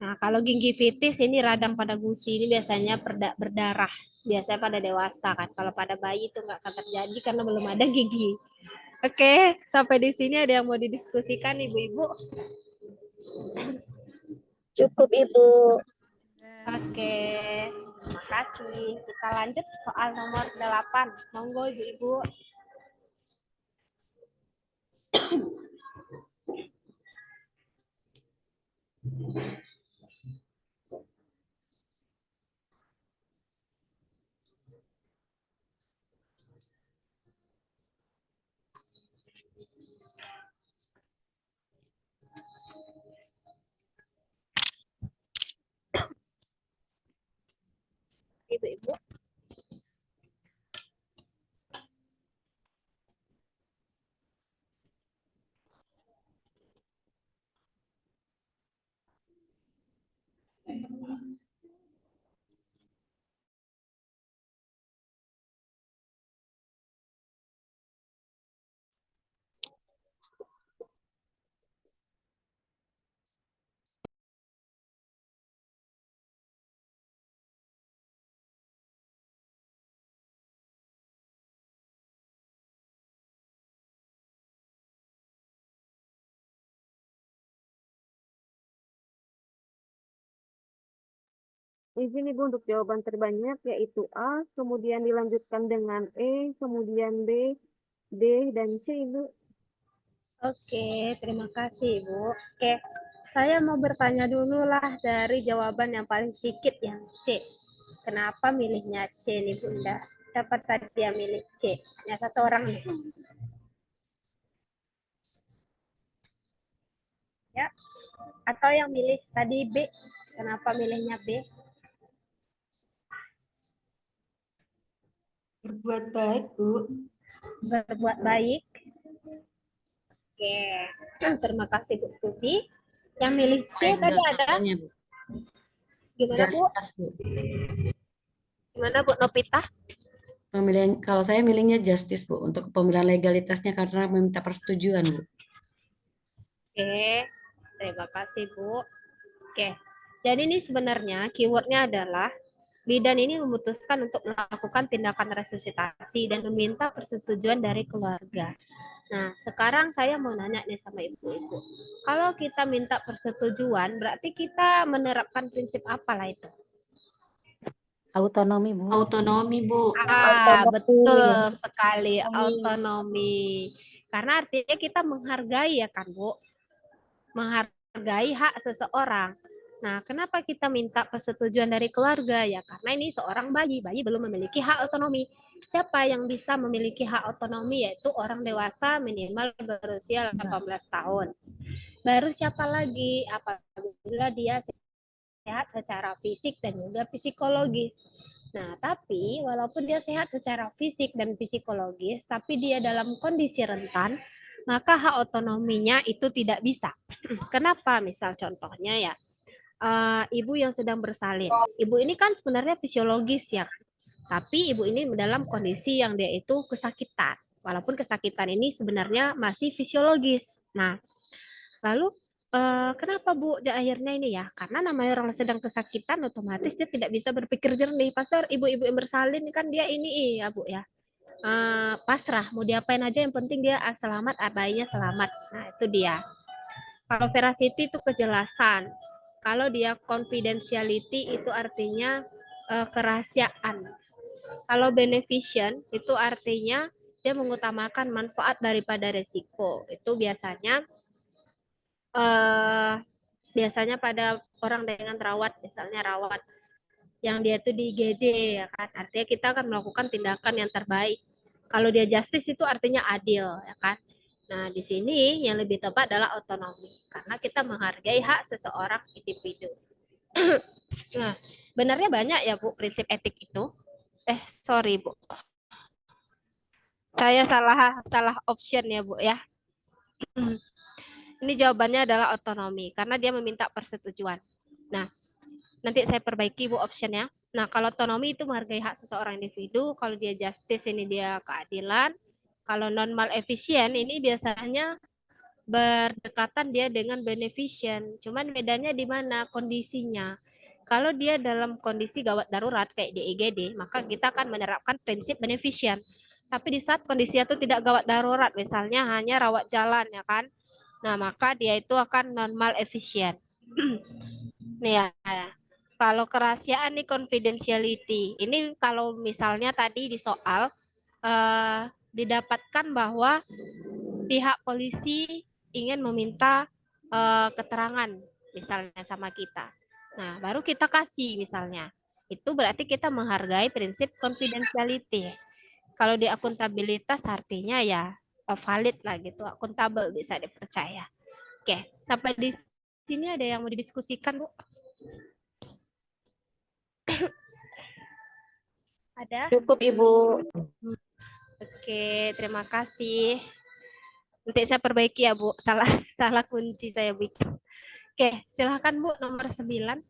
[SPEAKER 3] Nah, kalau gingivitis ini radang pada gusi ini biasanya berdarah. Biasanya pada dewasa kan. Kalau pada bayi itu nggak akan terjadi karena belum ada gigi. Oke, sampai di sini ada yang mau didiskusikan Ibu-ibu?
[SPEAKER 9] Cukup Ibu.
[SPEAKER 3] Oke, terima kasih. Kita lanjut soal nomor 8. Monggo Ibu-ibu. Ibu-ibu.
[SPEAKER 2] Izin Ibu untuk jawaban terbanyak yaitu A, kemudian dilanjutkan dengan E, kemudian B, D, dan C Ibu.
[SPEAKER 3] Oke, terima kasih Ibu. Oke, saya mau bertanya dulu lah dari jawaban yang paling sedikit yang C. Kenapa milihnya C nih Bunda? Siapa tadi yang milih C? Hanya satu orang nih. Ya, atau yang milih tadi B? Kenapa milihnya B?
[SPEAKER 6] Berbuat baik, Bu.
[SPEAKER 3] Berbuat baik. Oke, terima kasih Bu Puji. Yang milih C
[SPEAKER 7] Baik
[SPEAKER 3] tadi ada
[SPEAKER 7] datanya, Bu.
[SPEAKER 3] gimana Bu?
[SPEAKER 7] Legalitas, Bu.
[SPEAKER 3] Gimana Bu Nopita?
[SPEAKER 7] Pemilihan, kalau saya milihnya justice, Bu, untuk pemilihan legalitasnya karena meminta persetujuan, Bu.
[SPEAKER 3] Oke, terima kasih Bu. Oke, jadi ini sebenarnya keywordnya adalah bidan ini memutuskan untuk melakukan tindakan resusitasi dan meminta persetujuan dari keluarga. Nah, sekarang saya mau nanya nih sama ibu-ibu. Kalau kita minta persetujuan, berarti kita menerapkan prinsip apa lah itu?
[SPEAKER 6] Autonomi, Bu.
[SPEAKER 8] Autonomi, Bu.
[SPEAKER 3] Betul sekali, autonomi. Karena artinya kita menghargai ya kan, Bu? Menghargai hak seseorang. Nah, kenapa kita minta persetujuan dari keluarga? Ya, karena ini seorang bayi. Bayi belum memiliki hak otonomi. Siapa yang bisa memiliki hak otonomi? Yaitu orang dewasa minimal berusia 18 tahun. Baru siapa lagi? Apabila dia sehat secara fisik dan juga psikologis. Nah, tapi walaupun dia sehat secara fisik dan psikologis, tapi dia dalam kondisi rentan, maka hak otonominya itu tidak bisa. Kenapa? Misal contohnya ya, ibu yang sedang bersalin. Ibu ini kan sebenarnya fisiologis ya, tapi ibu ini dalam kondisi yang dia itu kesakitan. Walaupun kesakitan ini sebenarnya masih fisiologis. Nah, lalu kenapa Bu akhirnya ini ya? Karena namanya orang sedang kesakitan otomatis dia tidak bisa berpikir jernih. Pasar ibu-ibu yang bersalin kan dia ini ya Bu ya. Pasrah mau diapain aja yang penting dia selamat, bayinya selamat. Nah, itu dia. Kalau veracity itu kejelasan. Kalau dia confidentiality itu artinya kerahasiaan. Kalau beneficent itu artinya dia mengutamakan manfaat daripada resiko. Itu eh, biasanya pada orang dengan rawat, misalnya rawat yang dia itu di IGD ya kan, artinya kita akan melakukan tindakan yang terbaik. Kalau dia justice itu artinya adil ya kan. Nah, di sini yang lebih tepat adalah otonomi karena kita menghargai hak seseorang individu. Nah, benarnya banyak ya Bu prinsip etik itu. Sorry Bu, saya salah salah option ya Bu ya. Ini jawabannya adalah otonomi karena dia meminta persetujuan. Nah, nanti saya perbaiki Bu optionnya. Nah, kalau otonomi itu menghargai hak seseorang individu, kalau dia justice ini dia keadilan, kalau non malefisien ini biasanya berdekatan dia dengan beneficent. Cuman bedanya di mana kondisinya. Kalau dia dalam kondisi gawat darurat kayak di IGD, maka kita akan menerapkan prinsip beneficent. Tapi di saat kondisi itu tidak gawat darurat, misalnya hanya rawat jalan ya kan. Nah, maka dia itu akan normal efisien. Nih ya, kalau kerahasiaan nih confidentiality. Ini kalau misalnya tadi di soal didapatkan bahwa pihak polisi ingin meminta keterangan misalnya sama kita. Nah, baru kita kasih misalnya. Itu berarti kita menghargai prinsip confidentiality. Kalau di akuntabilitas artinya ya valid lah gitu, akuntabel bisa dipercaya. Oke, sampai di sini ada yang mau didiskusikan, Bu? Ada?
[SPEAKER 6] Cukup, Ibu.
[SPEAKER 3] Oke, terima kasih. Nanti saya perbaiki ya, Bu. Salah salah kunci saya bikin. Oke, silahkan Bu, nomor 9.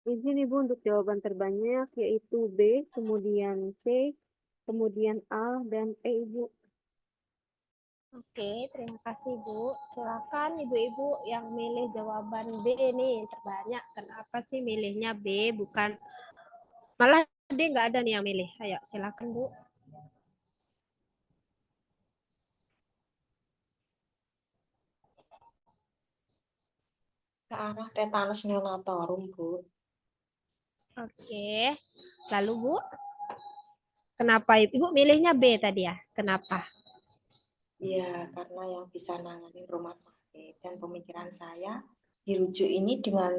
[SPEAKER 2] Izin Ibu untuk jawaban terbanyak yaitu B, kemudian C, kemudian A, dan E Ibu.
[SPEAKER 3] Oke, terima kasih Bu. Silakan ibu-ibu yang milih jawaban B nih yang terbanyak. Kenapa sih milihnya B bukan malah D nggak ada nih yang milih. Ayo silakan Bu.
[SPEAKER 10] Ke arah tetanus neonatorum, Bu.
[SPEAKER 3] Oke. Lalu Bu, kenapa ibu milihnya B tadi ya? Kenapa?
[SPEAKER 10] Iya, karena yang bisa nangani rumah sakit. Dan pemikiran saya, dirujuk ini dengan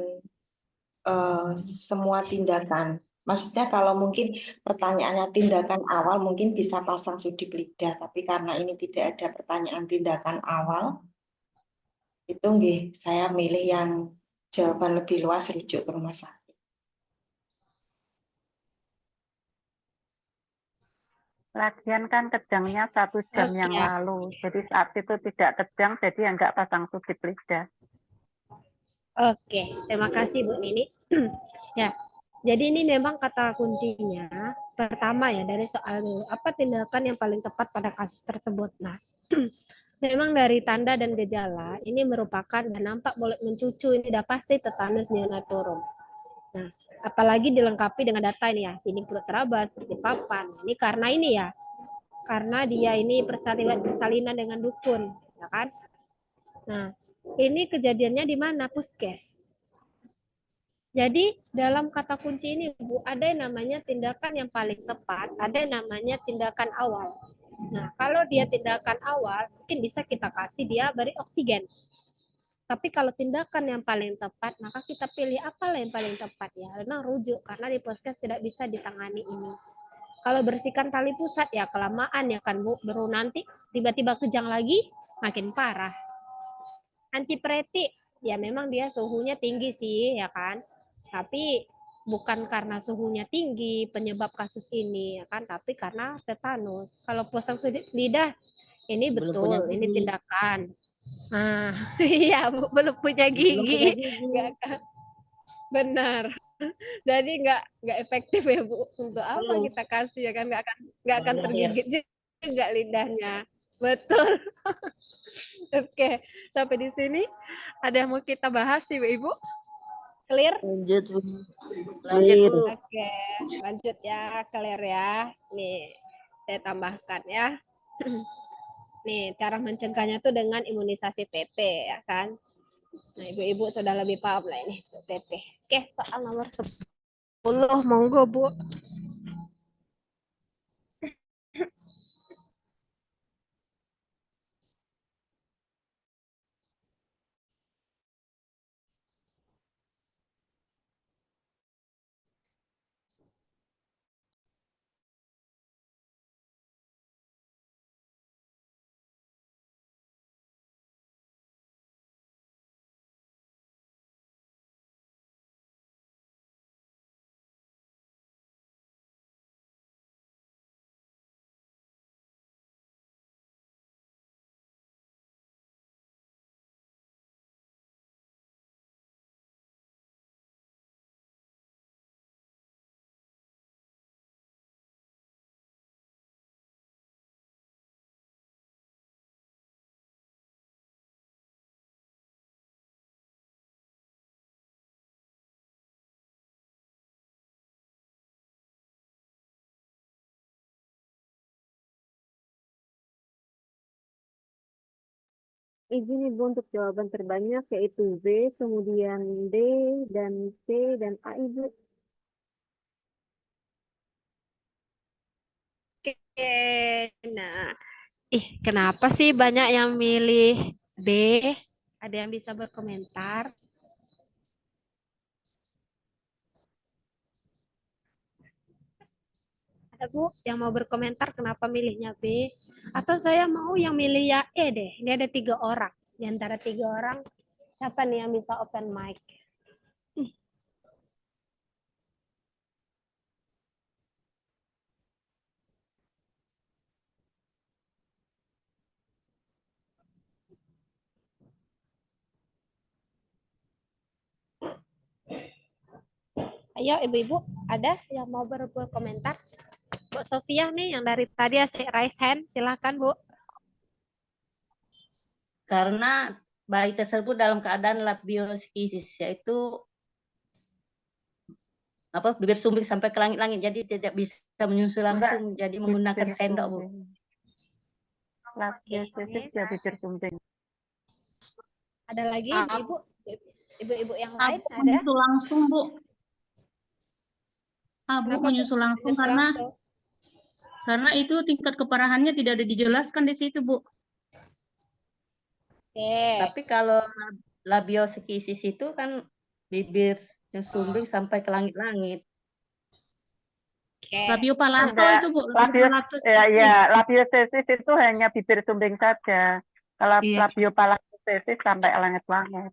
[SPEAKER 10] semua tindakan. Maksudnya kalau mungkin pertanyaannya tindakan awal mungkin bisa pasang sudip lidah, tapi karena ini tidak ada pertanyaan tindakan awal, itu nggih, saya milih yang jawaban lebih luas rujuk ke rumah sakit.
[SPEAKER 1] Lagian kan kejangnya 1 jam yang
[SPEAKER 3] Oke.
[SPEAKER 1] lalu. Jadi saat itu tidak kejang, jadi ya nggak pasang sudip lidah.
[SPEAKER 3] Oke, terima kasih Bu Nini. Ya, jadi ini memang kata kuncinya. Pertama ya dari soal dulu, apa tindakan yang paling tepat pada kasus tersebut. Nah, memang dari tanda dan gejala ini merupakan dan nampak mulai mencucu ini sudah pasti tetanus neonatorum. Nah, apalagi dilengkapi dengan data ini ya, ini perut terabas, seperti papan. Ini karena ini ya, karena dia ini persalinan dengan dukun, ya kan? Nah, ini kejadiannya di mana? Puskes. Jadi dalam kata kunci ini Bu, ada yang namanya tindakan yang paling tepat, ada yang namanya tindakan awal. Nah, kalau dia tindakan awal, mungkin bisa kita kasih dia beri oksigen. Tapi kalau tindakan yang paling tepat, maka kita pilih apa yang paling tepat ya. Memang rujuk, karena di puskes tidak bisa ditangani ini. Kalau bersihkan tali pusat ya kelamaan ya kan Bu, baru nanti tiba-tiba kejang lagi, makin parah. Antipiretik, ya memang dia suhunya tinggi sih ya kan. Tapi bukan karena suhunya tinggi penyebab kasus ini ya kan, tapi karena tetanus. Kalau pasang sudut lidah ini betul, ini tindakan. Nah, iya Bu, belum punya gigi. Nggak akan, benar. Jadi nggak efektif ya Bu. Untuk apa kita kasih ya kan nggak akan tergigit juga lidahnya. Betul. Oke, sampai di sini ada yang mau kita bahas Ibu-ibu? Clear?
[SPEAKER 8] Lanjut, Bu. Lanjut, Bu.
[SPEAKER 3] Oke, lanjut ya, clear ya. Nih, saya tambahkan ya. Nih, cara mencegahnya tuh dengan imunisasi TP ya kan. Nah, ibu-ibu sudah lebih paham lah ini TP. Oke, soal nomor 10, monggo Bu.
[SPEAKER 2] Izin Ibu untuk jawaban terbanyak yaitu B, kemudian D, dan C, dan A Ibu.
[SPEAKER 3] Oke, nah, kenapa sih banyak yang milih B? Ada yang bisa berkomentar? Ada Bu yang mau berkomentar kenapa milihnya B? Atau saya mau yang milih ya E deh. Ini ada 3 orang. Di antara 3 orang, siapa nih yang bisa open mic? Ayo ibu-ibu, ada yang mau berkomentar? Bu Sofia nih yang dari tadi raise hand, silahkan Bu.
[SPEAKER 6] Karena bayi tersebut dalam keadaan labioskisis, yaitu bibir sumbing sampai ke langit-langit, jadi tidak bisa menyusu langsung, jadi menggunakan
[SPEAKER 1] Bibir
[SPEAKER 6] sendok, Bu.
[SPEAKER 1] sumbing. Labioskisis ya bibir sumbing.
[SPEAKER 3] Ada lagi ibu? Ibu-ibu yang
[SPEAKER 5] Ah,
[SPEAKER 3] lain
[SPEAKER 5] Bu,
[SPEAKER 3] ada?
[SPEAKER 5] menyusul langsung, Bu. Bu,
[SPEAKER 3] Kenapa, Bu?
[SPEAKER 5] menyusul langsung
[SPEAKER 3] Menyusul
[SPEAKER 5] karena
[SPEAKER 3] langsung.
[SPEAKER 5] itu tingkat keparahannya tidak ada dijelaskan di situ, Bu.
[SPEAKER 3] Oke.
[SPEAKER 6] Tapi kalau labioskisis itu kan bibir sumbing sampai ke langit-langit.
[SPEAKER 3] Oke.
[SPEAKER 5] Labiopalato
[SPEAKER 1] Enggak,
[SPEAKER 5] itu, Bu.
[SPEAKER 1] labiostesis itu hanya bibir sumbing saja. Kalau
[SPEAKER 5] Iya.
[SPEAKER 1] labiopalastosis sampai langit-langit.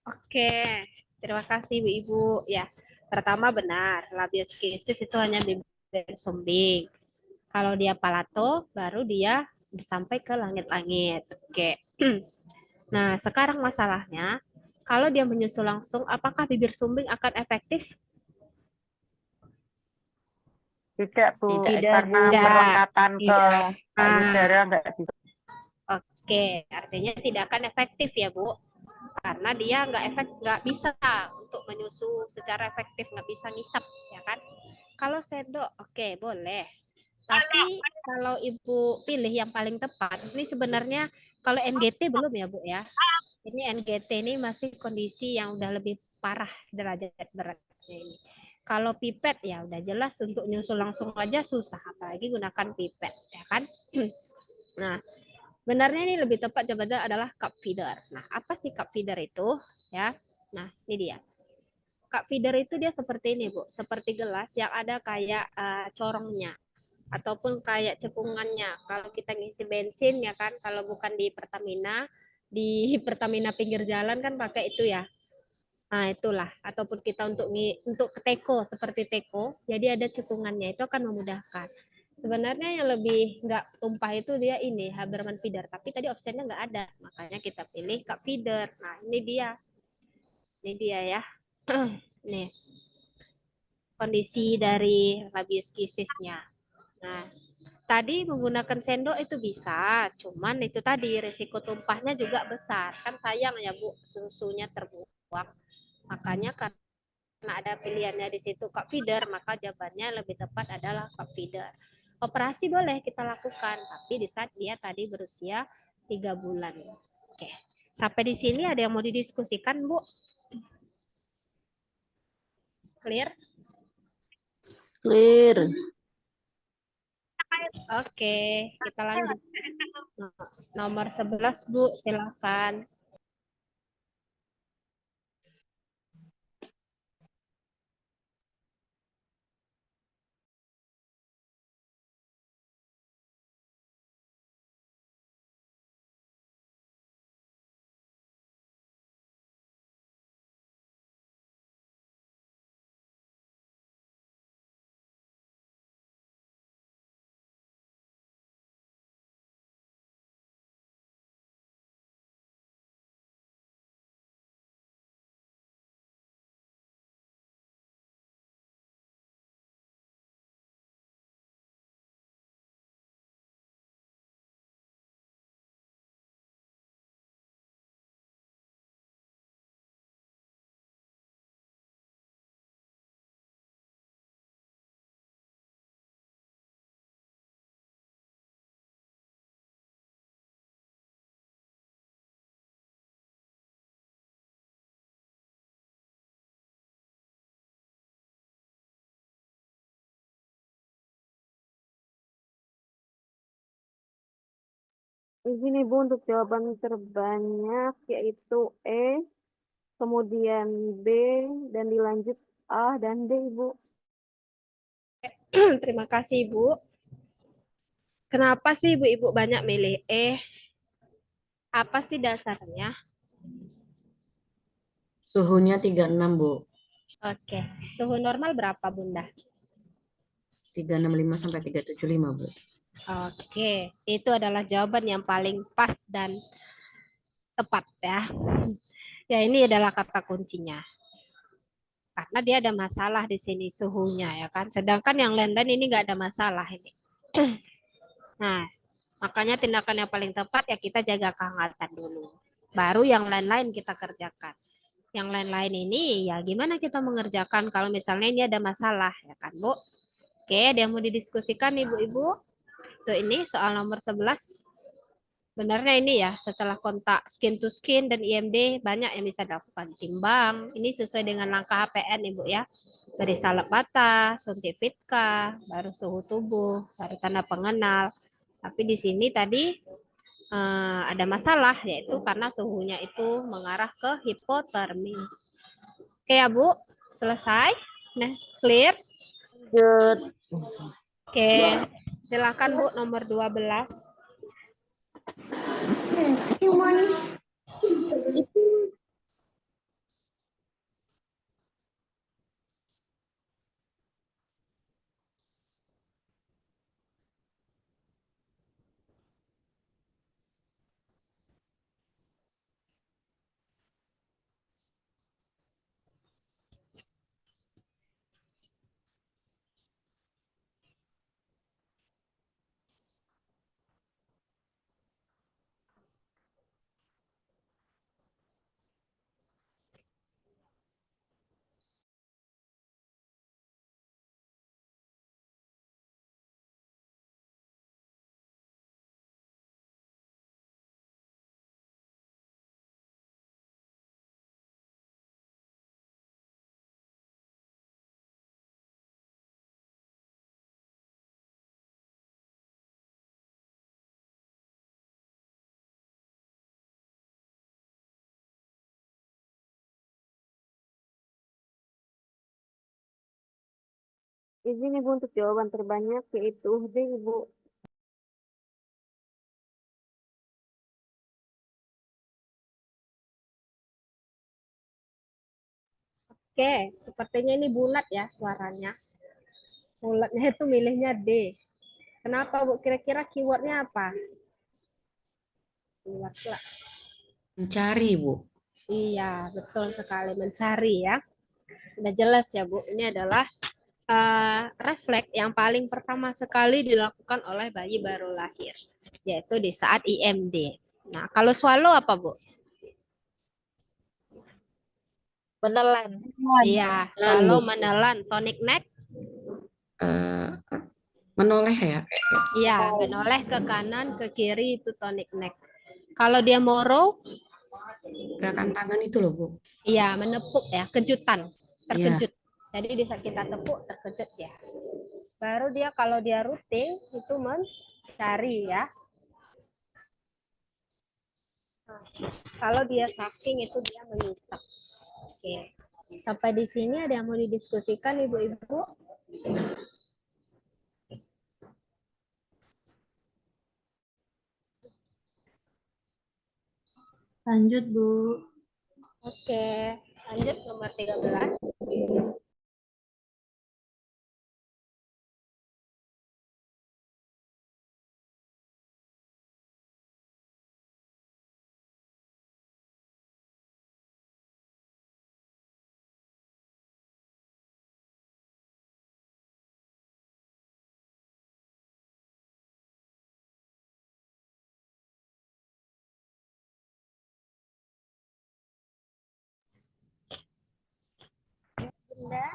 [SPEAKER 3] Oke, terima kasih Bu Ibu. Ya, pertama benar, labioskisis itu hanya bibir sumbing. Kalau dia palato, baru dia sampai ke langit-langit. Oke. Nah, sekarang masalahnya, kalau dia menyusul langsung, apakah bibir sumbing akan efektif?
[SPEAKER 1] Tidak, Bu.
[SPEAKER 6] Tidak,
[SPEAKER 1] Karena
[SPEAKER 3] Bu.
[SPEAKER 1] perlekatan ke
[SPEAKER 6] Iya.
[SPEAKER 1] payudara enggak bisa.
[SPEAKER 3] Oke, artinya tidak akan efektif ya Bu, karena dia nggak bisa untuk menyusu secara efektif, nggak bisa ngisap ya kan. Kalau sendok, oke boleh. Tapi kalau Ibu pilih yang paling tepat, ini sebenarnya kalau NGT belum ya Bu ya. Ini NGT ini masih kondisi yang udah lebih parah derajat beratnya ini. Kalau pipet ya udah jelas untuk nyusul langsung aja susah, apalagi gunakan pipet ya kan. Nah, benarnya ini lebih tepat jawabannya adalah cup feeder. Nah, apa sih cup feeder itu? Ya, nah ini dia. Cup feeder itu dia seperti ini Bu, seperti gelas yang ada kayak corongnya ataupun kayak cekungannya. Kalau kita ngisi bensin ya kan, kalau bukan di Pertamina pinggir jalan kan pakai itu ya. Nah, itulah. Ataupun kita untuk teko seperti teko, jadi ada cekungannya, itu akan memudahkan. Sebenarnya yang lebih nggak tumpah itu dia ini Haberman feeder, tapi tadi optionnya nggak ada, makanya kita pilih cup feeder. Nah, ini dia ya. Nih kondisi dari labioskisisnya. Nah, tadi menggunakan sendok itu bisa, cuman itu tadi risiko tumpahnya juga besar. Kan sayang ya Bu, susunya terbuang. Makanya karena ada pilihannya di situ cup feeder, maka jawabannya lebih tepat adalah cup feeder. Operasi boleh kita lakukan, tapi di saat dia tadi berusia 3 bulan. Oke. Sampai di sini ada yang mau didiskusikan, Bu? Clear?
[SPEAKER 8] Clear.
[SPEAKER 3] Oke, kita lanjut. Nomor 11, Bu, silakan.
[SPEAKER 2] Begini Bu, untuk jawaban terbanyak yaitu E, kemudian B, dan dilanjut A dan D, Ibu.
[SPEAKER 3] Terima kasih, Bu. Kenapa sih Ibu-ibu banyak milih E? Apa sih dasarnya?
[SPEAKER 7] Suhunya 36, Bu.
[SPEAKER 3] Oke. Suhu normal berapa, Bunda?
[SPEAKER 7] 365 sampai 375, Bu.
[SPEAKER 3] Oke, itu adalah jawaban yang paling pas dan tepat ya. Ya, ini adalah kata kuncinya. karena dia ada masalah di sini suhunya ya kan. Sedangkan yang lain-lain ini nggak ada masalah ini. Nah, makanya tindakan yang paling tepat ya kita jaga kehangatan dulu. Baru yang lain-lain kita kerjakan. Yang lain-lain ini ya gimana kita mengerjakan kalau misalnya ini ada masalah ya kan, Bu? Oke, dia mau didiskusikan Ibu-ibu. Tuh ini soal nomor 11. Sebenarnya ini ya setelah kontak skin to skin dan IMD banyak yang bisa dilakukan. Timbang, ini sesuai dengan langkah HPN Ibu ya. Dari salep mata, suntik fitka, baru suhu tubuh, baru tanda pengenal. Tapi di sini tadi ada masalah yaitu karena suhunya itu mengarah ke hipotermi. Oke ya Bu, selesai. Nah, clear?
[SPEAKER 8] Lanjut.
[SPEAKER 3] Oke, silakan Bu nomor 12.
[SPEAKER 2] Izin Ibu untuk jawaban terbanyak yaitu D, Ibu.
[SPEAKER 3] Oke, sepertinya ini bulat ya suaranya. Bulatnya itu milihnya D. Kenapa Bu? Kira-kira keywordnya apa? Bulat lah.
[SPEAKER 7] Mencari, Bu.
[SPEAKER 3] Iya, betul sekali mencari ya. Udah jelas ya Bu. Ini adalah refleks yang paling pertama sekali dilakukan oleh bayi baru lahir, yaitu di saat IMD. Nah, kalau swallow apa Bu?
[SPEAKER 9] Menelan.
[SPEAKER 3] Iya,
[SPEAKER 7] Menelan,
[SPEAKER 3] swallow
[SPEAKER 7] Bu.
[SPEAKER 3] menelan. Tonic neck?
[SPEAKER 7] Eh, menoleh ya.
[SPEAKER 3] Iya, menoleh ke kanan, ke kiri itu tonic neck. Kalau dia moro?
[SPEAKER 7] Gerakan tangan itu loh, Bu.
[SPEAKER 3] Iya, menepuk ya, kejutan,
[SPEAKER 7] Iya.
[SPEAKER 3] terkejut. Jadi di saat kita tepuk, terkejut ya. Baru dia kalau dia routing, itu mencari ya. Nah, kalau dia sucking, itu dia mengisap. Oke. Sampai di sini ada yang mau didiskusikan, Ibu-Ibu?
[SPEAKER 5] Lanjut, Bu.
[SPEAKER 3] Oke, lanjut nomor 13. Bunda.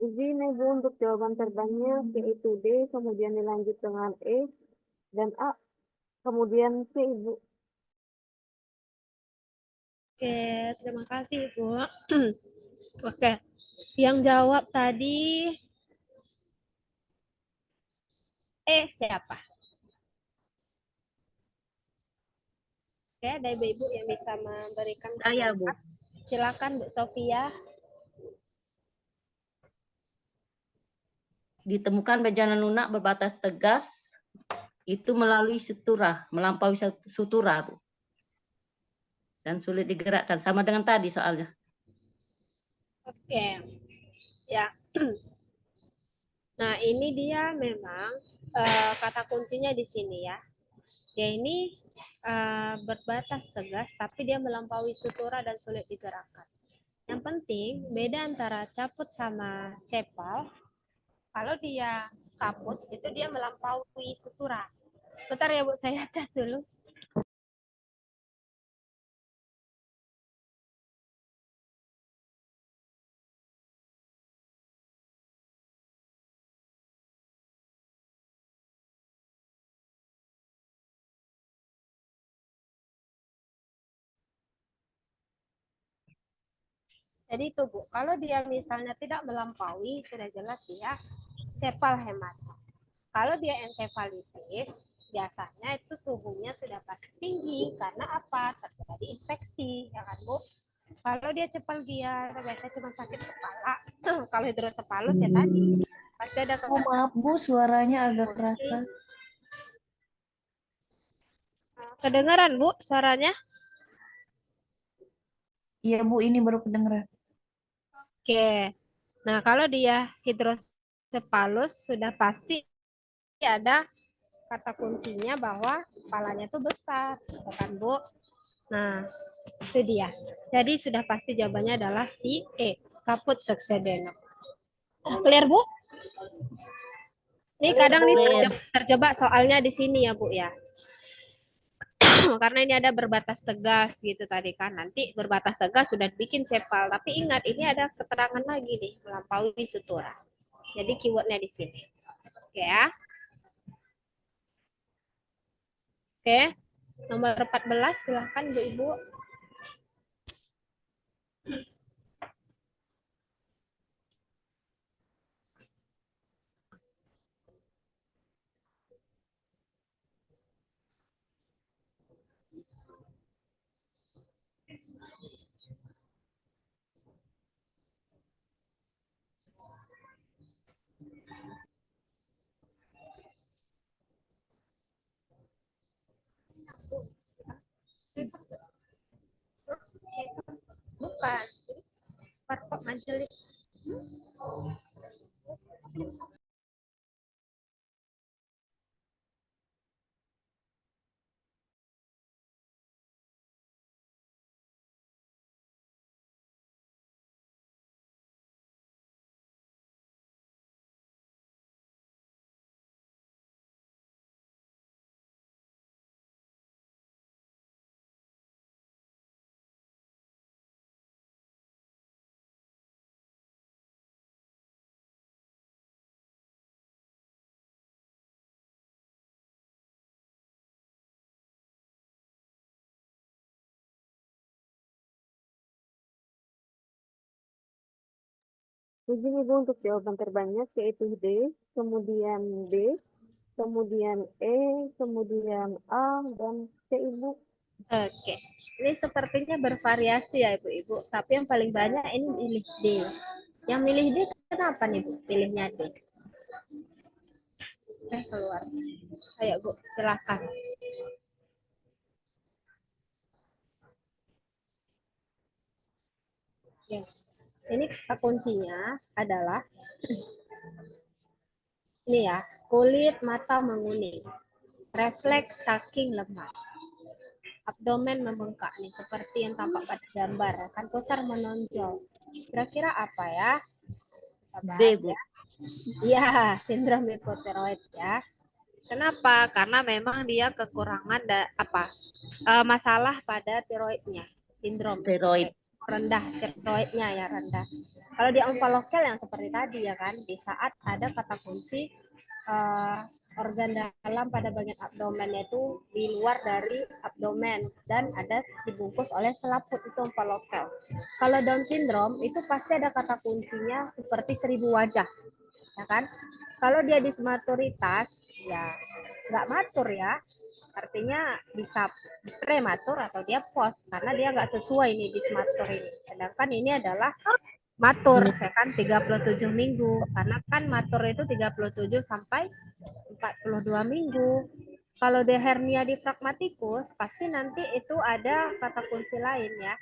[SPEAKER 2] Izin Ibu untuk jawaban terbanyak yaitu D, kemudian dilanjut dengan E dan A, kemudian C, Ibu.
[SPEAKER 3] Oke, terima kasih, Bu. Oke, yang jawab tadi siapa? Oke, ada ibu-ibu yang bisa memberikan
[SPEAKER 8] Saya, Bu.
[SPEAKER 3] komentar. Silakan Bu Sofia.
[SPEAKER 6] Ditemukan bejana lunak berbatas tegas itu melalui sutura, melampaui sutura, Bu. Dan sulit digerakkan, sama dengan tadi soalnya.
[SPEAKER 3] Oke, ya. Nah, ini dia memang kata kuncinya di sini ya. Dia ini berbatas tegas, tapi dia melampaui sutura dan sulit digerakkan. Yang penting, beda antara caput sama cepal. Kalau dia kaput, itu dia melampaui sutura. Bentar ya Bu, saya cas dulu. Jadi itu Bu, kalau dia misalnya tidak melampaui, sudah jelas dia cepal hemat. Kalau dia encefalitis, biasanya itu suhunya sudah pasti tinggi. Karena apa? Terjadi infeksi, ya kan Bu? Kalau dia cepalgia, biasanya cuma sakit kepala. Kalau hidrosepalus ya tadi, pasti ada
[SPEAKER 11] maaf Bu, suaranya agak kerasa.
[SPEAKER 3] Kedengaran Bu suaranya?
[SPEAKER 11] Iya Bu, ini baru kedengeran.
[SPEAKER 3] Oke. Nah, kalau dia hidrosepalus sudah pasti ada kata kuncinya bahwa kepalanya tuh besar, kan Bu? Nah, itu dia. Jadi sudah pasti jawabannya adalah si E, kaput succedeno. Clear Bu? Ini kadang nih terjebak soalnya di sini ya Bu ya. Karena ini ada berbatas tegas gitu tadi kan. Nanti berbatas tegas sudah bikin cepal. Tapi ingat ini ada keterangan lagi nih, melampaui sutura. Jadi keywordnya di sini. Oke ya. Oke. Nomor 14 silahkan Bu Ibu. Bukan. Parkok majelis.
[SPEAKER 2] Izin Ibu untuk jawaban terbanyak yaitu D, kemudian B, kemudian E, kemudian A, dan C Ibu.
[SPEAKER 3] Oke. Ini sepertinya bervariasi ya Ibu-Ibu. Tapi yang paling banyak ini pilih D. Yang milih D kenapa nih Bu? Pilihnya D. Keluar. Ayo Bu, silahkan. Ya. Ini kata kuncinya adalah ini ya, kulit mata menguning, refleks saking lemah, abdomen membengkak nih seperti yang tampak pada gambar, kan pusar menonjol. Kira-kira apa ya?
[SPEAKER 6] D, Bu.
[SPEAKER 3] Ya. Iya, sindrom hipotiroid ya. Kenapa? Karena memang dia kekurangan masalah pada tiroidnya, sindrom
[SPEAKER 6] Tiroid.
[SPEAKER 3] rendah, tiroidnya ya rendah. Kalau di omphalocele yang seperti tadi ya kan, di saat ada kata kunci organ dalam pada bagian abdomen itu di luar dari abdomen dan ada dibungkus oleh selaput, itu omphalocele. Kalau Down syndrome itu pasti ada kata kuncinya seperti 1000 wajah, ya kan? Kalau dia dismaturitas ya nggak matur ya, Artinya bisa prematur atau dia post karena dia nggak sesuai nih dismatur ini. Sedangkan ini adalah matur ya kan 37 minggu karena kan matur itu 37 sampai 42 minggu. Kalau dia hernia diafragmaticus pasti nanti itu ada kata kunci lain ya.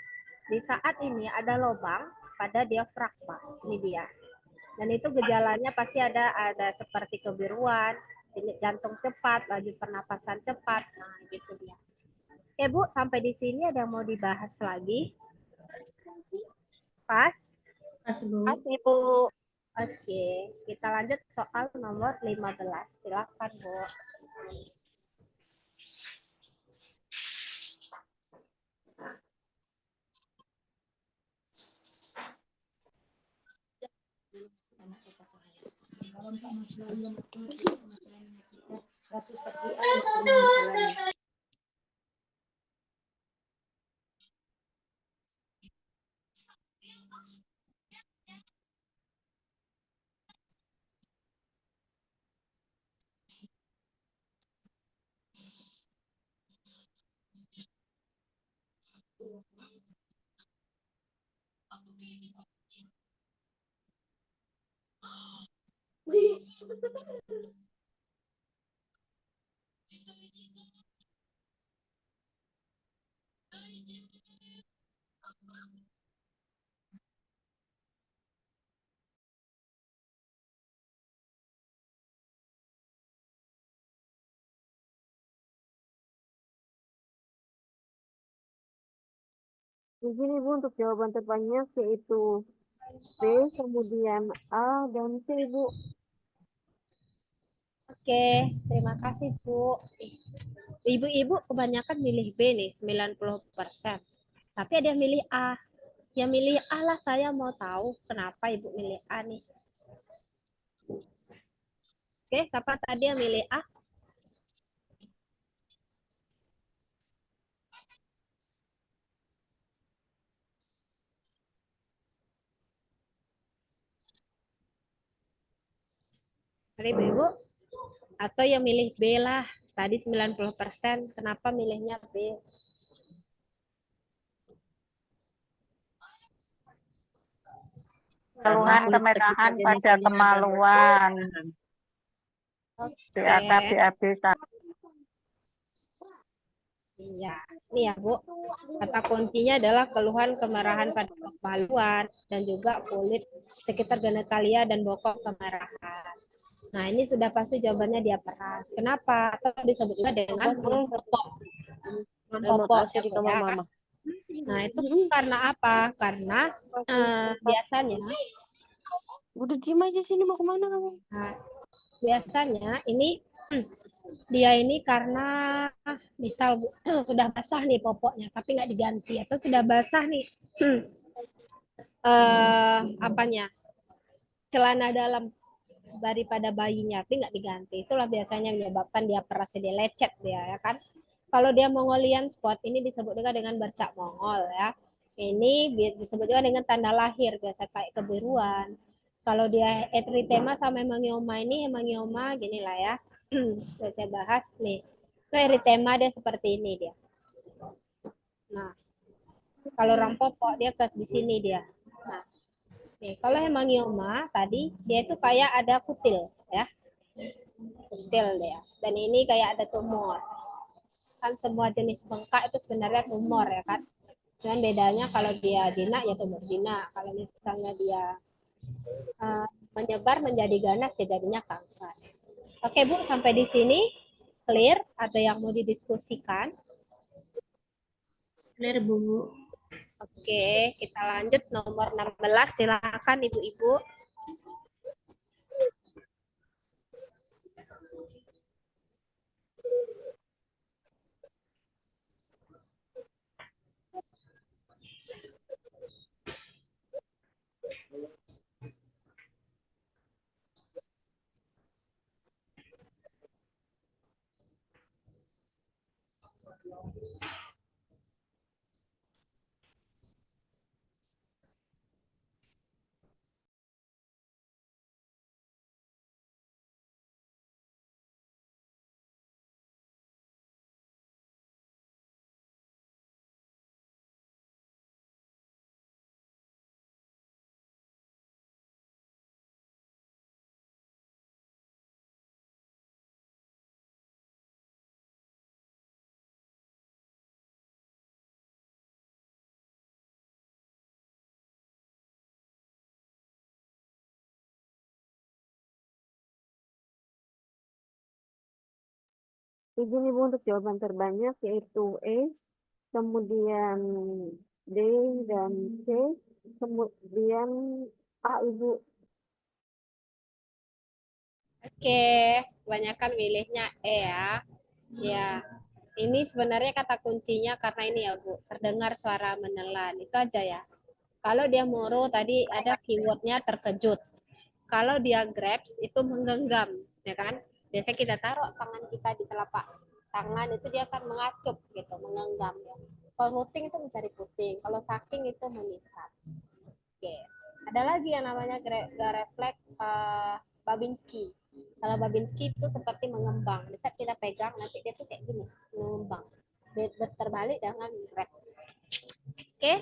[SPEAKER 3] Di saat ini ada lubang pada diafragma. Ini dia. Dan itu gejalanya pasti ada seperti kebiruan, denyut jantung cepat, laju pernapasan cepat. Nah, gitu dia. Oke, Bu, sampai di sini ada yang mau dibahas lagi? Pas?
[SPEAKER 5] Pas, Bu.
[SPEAKER 9] Pas, Ibu.
[SPEAKER 3] Oke, kita lanjut soal nomor 15. Silakan, Bu.
[SPEAKER 2] Begini Bu, untuk jawaban terbanyak yaitu B, kemudian A, dan C, Bu.
[SPEAKER 3] Oke, terima kasih, Bu. Ibu-ibu kebanyakan milih B nih, 90%. Tapi ada yang milih A. Yang milih A lah, saya mau tahu kenapa Ibu milih A nih. Oke, siapa tadi yang milih A? Mari Ibu. Atau yang milih B lah. Tadi 90%. Kenapa milihnya B?
[SPEAKER 1] Keluhan
[SPEAKER 6] kulit sekitar
[SPEAKER 1] kemerahan pada
[SPEAKER 6] genitalinya dan
[SPEAKER 1] kemaluan.
[SPEAKER 3] Oke.
[SPEAKER 1] BAK, BAB.
[SPEAKER 3] Iya, ini ya Bu. Kata kuncinya adalah keluhan kemerahan pada kemaluan dan juga kulit sekitar genitalia dan bokong kemerahan. Nah, ini sudah pasti jawabannya diaperas. Kenapa? Atau disebut juga dengan mempopok. Mempopok ya, Bu, ya. Nah, itu karena apa? Karena biasanya
[SPEAKER 8] Udah diem aja sini, mau kemana kamu?
[SPEAKER 3] Nah, biasanya ini dia ini karena misal sudah basah nih popoknya tapi nggak diganti atau sudah basah nih apanya celana dalam daripada bayinya tapi nggak diganti, itulah biasanya menyebabkan dia peras, dia lecet dia ya kan. Kalau dia Mongolian spot ini disebut juga dengan bercak Mongol ya. Ini disebut juga dengan tanda lahir, biasa kayak kebiruan. Kalau dia erythema sama hemangioma ini, hemangioma gini lah ya. Saya bahas nih. Nah, erythema dia seperti ini dia. Nah, kalau rampopok dia ke di sini dia. Nah, nih, kalau hemangioma tadi dia itu kayak ada kutil ya. Kutil dia. Dan ini kayak ada tumor. Kan semua jenis bengkak itu sebenarnya tumor ya kan. Cuman bedanya kalau dia jinak ya tumor jinak. Kalau misalnya dia menyebar menjadi ganas ya jadinya kanker. Oke Bu, sampai di sini clear atau yang mau didiskusikan?
[SPEAKER 5] Clear, Bu.
[SPEAKER 3] Oke, kita lanjut nomor 16. Silakan Ibu-ibu.
[SPEAKER 2] Izin Ibu untuk jawaban terbanyak yaitu E, kemudian D dan C, kemudian A Ibu.
[SPEAKER 3] Oke, kebanyakan milihnya E ya. Ya, ini sebenarnya kata kuncinya karena ini ya Bu, terdengar suara menelan. Itu aja ya. Kalau dia moro tadi ada keywordnya terkejut. Kalau dia grabs itu menggenggam, ya kan? Biasanya kita taruh tangan kita di telapak tangan itu dia akan mengacup gitu, menggenggam ya. Kalau rooting itu mencari puting, kalau sucking itu memisat. Oke. Ada lagi yang namanya refleks Babinski. Kalau Babinski itu seperti mengembang. Bisa kita pegang nanti dia tuh kayak gini, mengembang. Terbalik dengan grab. Oke.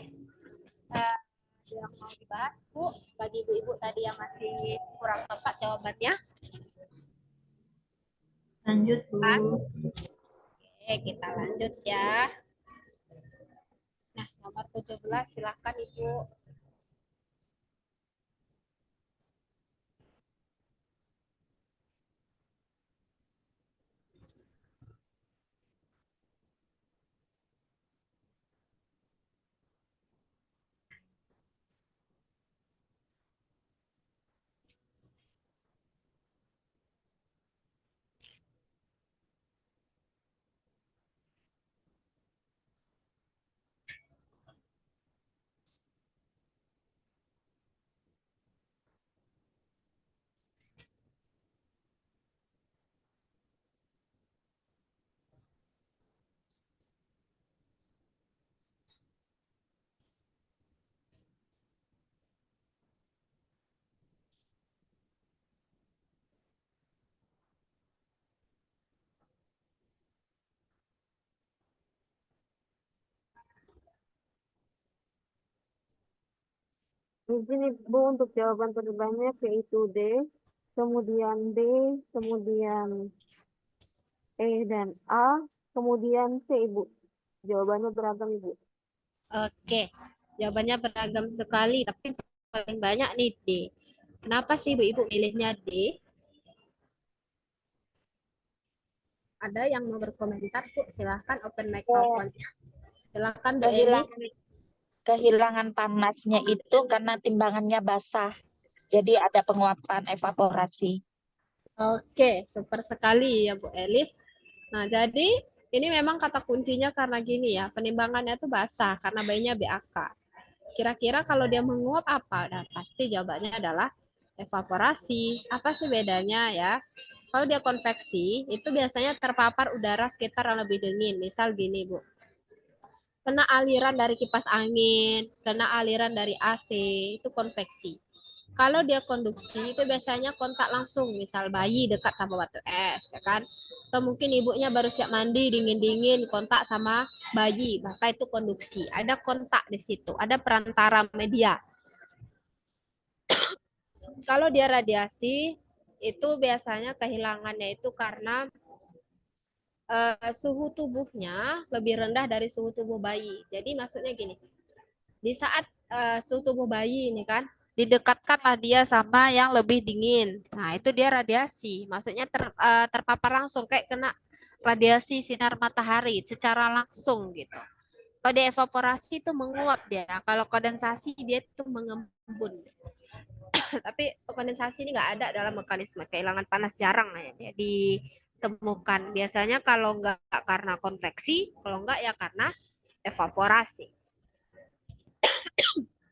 [SPEAKER 3] Yang mau dibahas Bu, bagi ibu-ibu tadi yang masih kurang tepat jawabannya.
[SPEAKER 5] Lanjut, Bu.
[SPEAKER 3] Oke, kita lanjut ya. Nah, nomor 17 silahkan Ibu.
[SPEAKER 2] Izin Ibu untuk jawaban terbanyak yaitu D, kemudian D, kemudian E dan A, kemudian C Ibu. Jawabannya beragam Ibu.
[SPEAKER 3] Oke, jawabannya beragam sekali, tapi paling banyak nih D. Kenapa sih ibu-ibu milihnya D? Ada yang mau berkomentar Bu? Silahkan open microphone-nya. Silahkan Bu Eli.
[SPEAKER 9] Kehilangan panasnya itu karena timbangannya basah. Jadi ada penguapan evaporasi.
[SPEAKER 3] Oke, super sekali ya Bu Elis. Nah, jadi ini memang kata kuncinya karena gini ya, penimbangannya itu basah karena bayinya BAK. Kira-kira kalau dia menguap apa? Nah, pasti jawabannya adalah evaporasi. Apa sih bedanya ya? Kalau dia konveksi, itu biasanya terpapar udara sekitar yang lebih dingin. Misal gini, Bu. Kena aliran dari kipas angin, kena aliran dari AC, itu konveksi. Kalau dia konduksi, itu biasanya kontak langsung. Misal bayi dekat sama batu es, ya kan? Atau mungkin ibunya baru siap mandi, dingin-dingin, kontak sama bayi. Maka itu konduksi. Ada kontak di situ, ada perantara media. Kalau dia radiasi, itu biasanya kehilangannya itu karena suhu tubuhnya lebih rendah dari suhu tubuh bayi. Jadi maksudnya gini, di saat suhu tubuh bayi ini kan, didekatkanlah dia sama yang lebih dingin. Nah, itu dia radiasi. Maksudnya terpapar langsung kayak kena radiasi sinar matahari secara langsung gitu. Kalau dia evaporasi itu menguap dia. Kalau kondensasi dia itu mengembun. Tapi kondensasi ini nggak ada dalam mekanisme kehilangan panas, jarang ya ditemukan. Biasanya kalau nggak karena konveksi, kalau nggak ya karena evaporasi.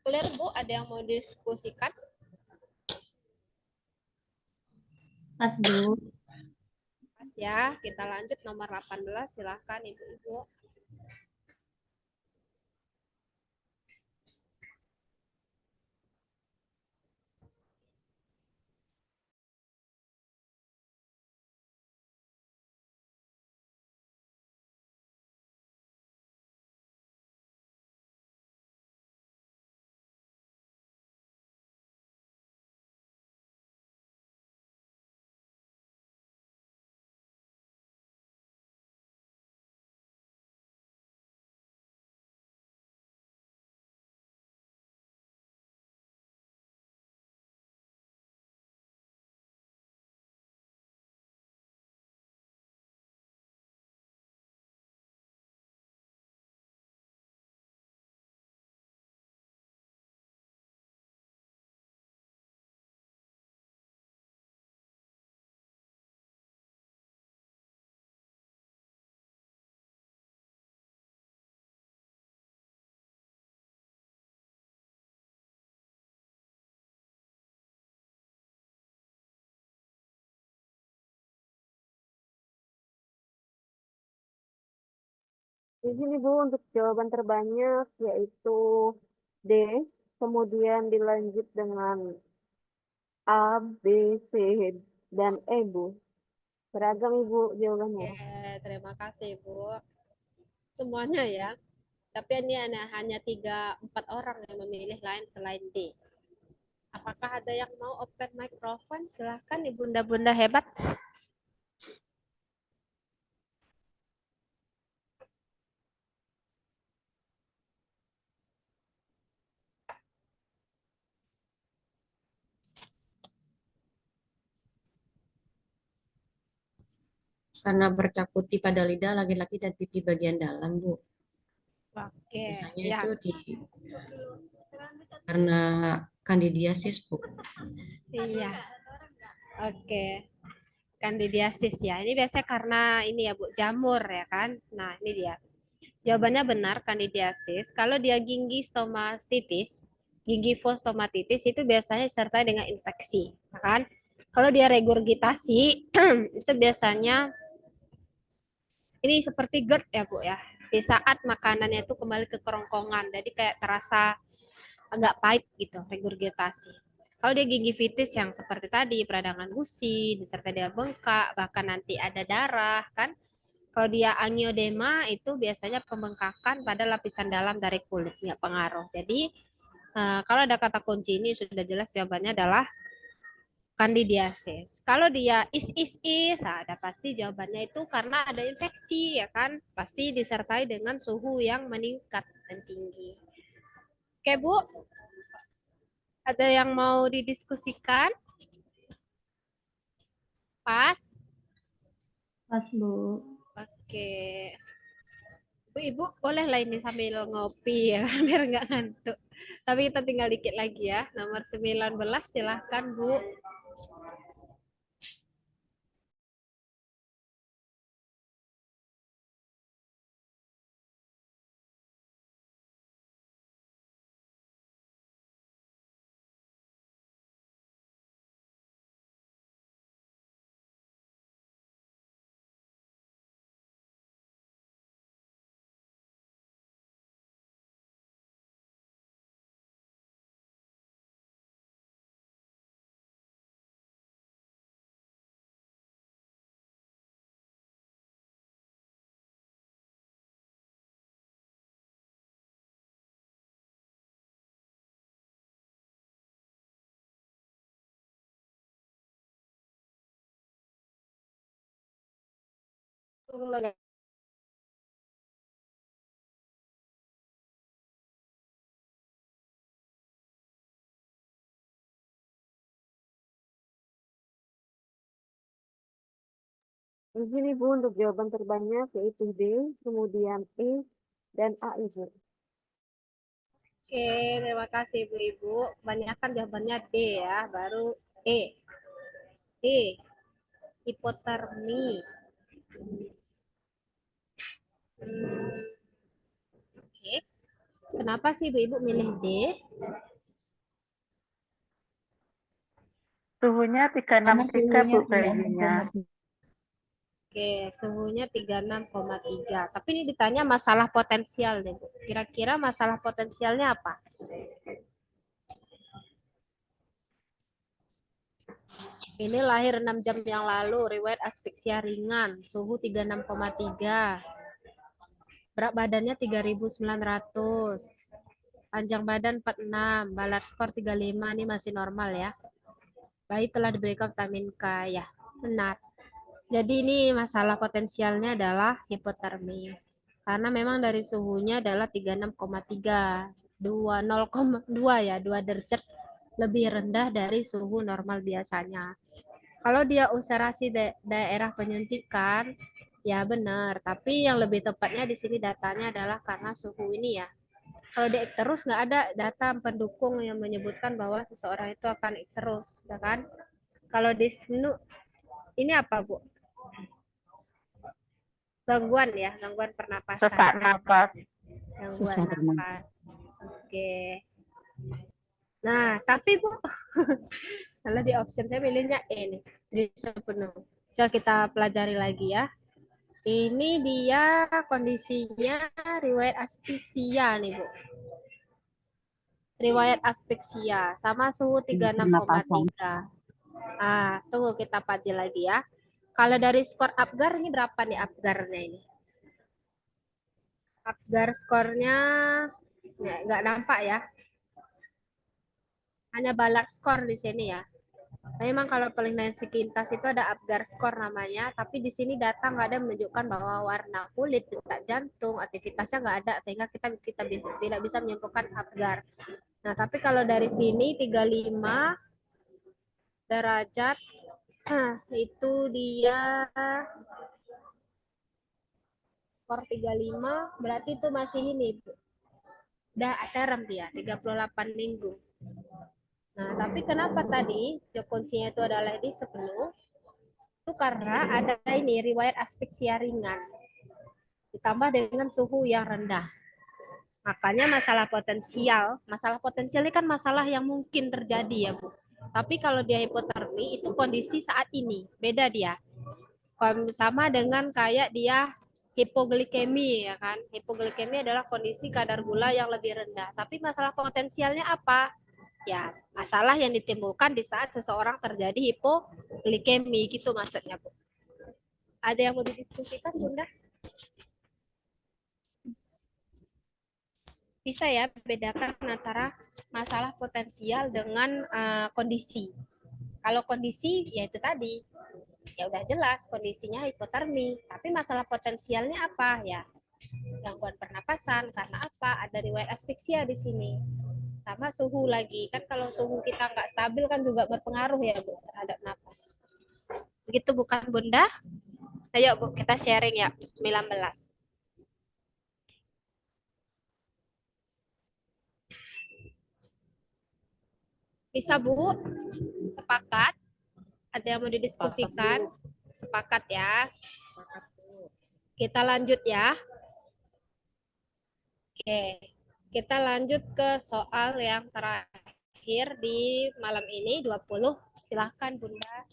[SPEAKER 3] Clear Bu, ada yang mau diskusikan?
[SPEAKER 5] Pas, Bu.
[SPEAKER 3] Pas ya, kita lanjut nomor 18, silahkan Ibu-Ibu.
[SPEAKER 2] Di sini Bu untuk jawaban terbanyak yaitu D, kemudian dilanjut dengan A, B, C, dan E Bu. Beragam Ibu jawabannya.
[SPEAKER 3] Terima kasih Bu. Semuanya ya. Tapi ini hanya 3-4 orang yang memilih lain selain D. Apakah ada yang mau open microphone? Silahkan Ibunda-bunda hebat.
[SPEAKER 7] Karena bercak putih pada lidah laki-laki dan pipi bagian dalam, Bu.
[SPEAKER 3] Oke,
[SPEAKER 7] Biasanya
[SPEAKER 3] ya.
[SPEAKER 7] itu karena kandidiasis, Bu.
[SPEAKER 3] Iya. Oke. Kandidiasis ya. Ini biasanya karena ini ya Bu, jamur ya kan. Nah, ini dia. Jawabannya benar, kandidiasis. Kalau dia gingivitis, stomatitis itu biasanya disertai dengan infeksi, ya kan? Kalau dia regurgitasi itu biasanya ini seperti GERD ya Bu ya. Di saat makanannya itu kembali ke kerongkongan, jadi kayak terasa agak pahit gitu, regurgitasi. Kalau dia gingivitis yang seperti tadi, peradangan gusi, disertai dengan bengkak, bahkan nanti ada darah kan. Kalau dia angiodema itu biasanya pembengkakan pada lapisan dalam dari kulit, nggak pengaruh. Jadi kalau ada kata kunci ini sudah jelas jawabannya adalah kandidiasis. Kalau dia ada pasti jawabannya itu karena ada infeksi ya kan, pasti disertai dengan suhu yang meningkat dan tinggi. Oke Bu, ada yang mau didiskusikan? Pas?
[SPEAKER 8] Pas, Bu.
[SPEAKER 3] Oke. Ibu boleh lah ini sambil ngopi ya kan, biar nggak ngantuk. Tapi kita tinggal dikit lagi ya. Nomor 19 silahkan Bu.
[SPEAKER 2] Di sini Bu untuk jawaban terbanyak yaitu D, kemudian E, dan A Ibu.
[SPEAKER 3] Oke, terima kasih Ibu-Ibu. Kebanyakan jawabannya D ya, baru E. D, hipotermi. Oke, kenapa sih Ibu-Ibu milih D?
[SPEAKER 1] Suhunya 363 Bu bayinya.
[SPEAKER 3] Oke, suhunya 36,3. Tapi ini ditanya masalah potensial deh, Bu. Kira-kira masalah potensialnya apa? Ini lahir 6 jam yang lalu, riwayat asfiksia ringan, suhu 36,3. Berat badannya 3.900. Panjang badan 46, balar skor 35, ini masih normal ya. Bayi telah diberikan vitamin K, ya benar. Jadi ini masalah potensialnya adalah hipotermi. Karena memang dari suhunya adalah 36,3, 0,2 ya, 2 derajat lebih rendah dari suhu normal biasanya. Kalau dia ulcerasi daerah penyuntikan, ya benar. Tapi yang lebih tepatnya di sini datanya adalah karena suhu ini ya. Kalau di ikterus nggak ada data pendukung yang menyebutkan bahwa seseorang itu akan ikterus, ya kan? Kalau di SNU ini apa Bu? Gangguan ya, gangguan pernapasan.
[SPEAKER 1] Sesak napas.
[SPEAKER 3] Gangguan napas. Oke. Nah, tapi Bu, kalau di option saya pilihnya E nih, jadi sepenuh. Coba kita pelajari lagi ya. Ini dia kondisinya riwayat aspeksia nih, Bu. Riwayat aspeksia sama suhu 36,3. Ah, tunggu kita paji lagi ya. Kalau dari skor Apgar ini berapa nih Apgarnya ini? Apgar skornya nggak nampak ya. Hanya balat skor di sini ya. Memang kalau penilaian sekintas itu ada Apgar skor namanya, tapi di sini data nggak ada menunjukkan bahwa warna kulit, detak jantung, aktivitasnya nggak ada, sehingga kita tidak bisa menyimpulkan Apgar. Nah, tapi kalau dari sini 35 derajat itu dia skor 35 berarti itu masih ini, Bu. Udah terem dia 38 minggu. Nah, tapi kenapa tadi kuncinya itu adalah di sepenuh? Itu karena ada ini riwayat aspeksia ringan ditambah dengan suhu yang rendah. Makanya masalah potensial ini kan masalah yang mungkin terjadi ya, Bu. Tapi kalau dia hipotermi itu kondisi saat ini, beda dia. Sama dengan kayak dia hipoglikemi ya kan. Hipoglikemi adalah kondisi kadar gula yang lebih rendah. Tapi masalah potensialnya apa? Ya, masalah yang ditimbulkan di saat seseorang terjadi hipoglikemi gitu maksudnya, Bu. Ada yang mau didiskusikan, Bunda? Bisa ya bedakan antara masalah potensial dengan kondisi. Kalau kondisi ya itu tadi, ya udah jelas kondisinya hipotermi. Tapi masalah potensialnya apa ya? Gangguan pernapasan karena apa? Ada riwayat aspeksia di sini. Sama suhu lagi. Kan kalau suhu kita nggak stabil kan juga berpengaruh ya, Bu, terhadap napas. Begitu bukan, Bunda? Ayo, Bu, kita sharing ya 19. Bisa, Bu? Sepakat? Ada yang mau didiskusikan? Sepakat ya. Kita lanjut ya. Oke. Kita lanjut ke soal yang terakhir di malam ini 20. Silahkan, Bunda.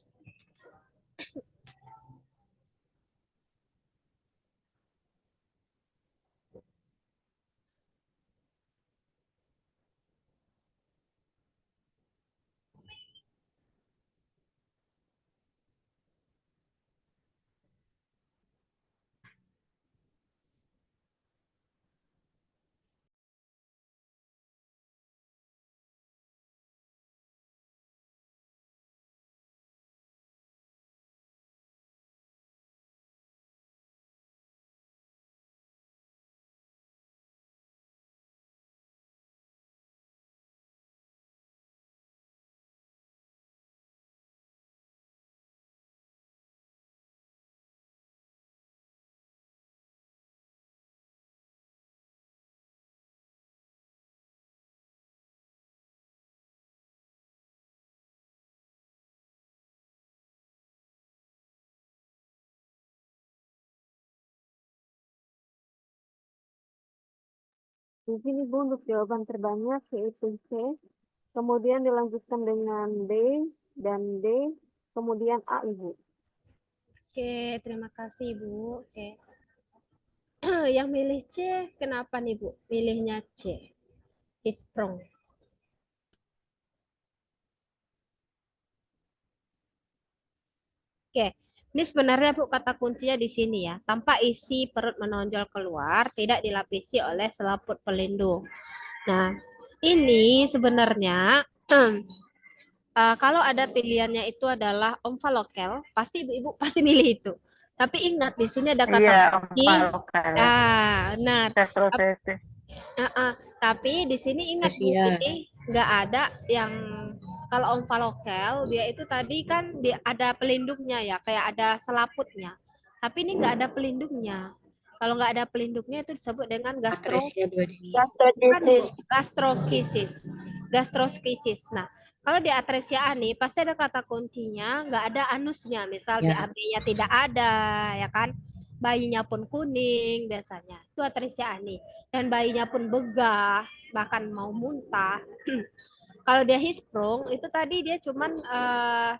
[SPEAKER 2] Di sini Bu untuk jawaban terbanyak yaitu C. Kemudian dilanjutkan dengan B dan D. Kemudian A, Ibu.
[SPEAKER 3] Oke, terima kasih, Bu. Oke. Yang milih C, kenapa nih, Bu? Milihnya C. Isprong. Oke, ini sebenarnya Bu kata kuncinya di sini ya. Tanpa isi perut menonjol keluar, tidak dilapisi oleh selaput pelindung. Nah, ini sebenarnya kalau ada pilihannya itu adalah omfalokel, pasti ibu-ibu pasti milih itu. Tapi ingat di sini ada kata kunci. Benar. Tapi di sini ingat Bu, ini nggak ada yang kalau omfalokel dia itu tadi kan dia ada pelindungnya ya, kayak ada selaputnya. Tapi ini nggak ada pelindungnya. Kalau nggak ada pelindungnya itu disebut dengan gastroskisis. Nah, kalau di atresia ani pasti ada kata kuncinya, nggak ada anusnya. Misal BAB-nya tidak ada, ya kan? Bayinya pun kuning biasanya. Itu atresia ani. Dan bayinya pun begah, bahkan mau muntah. Kalau dia Hirschsprung itu tadi dia cuman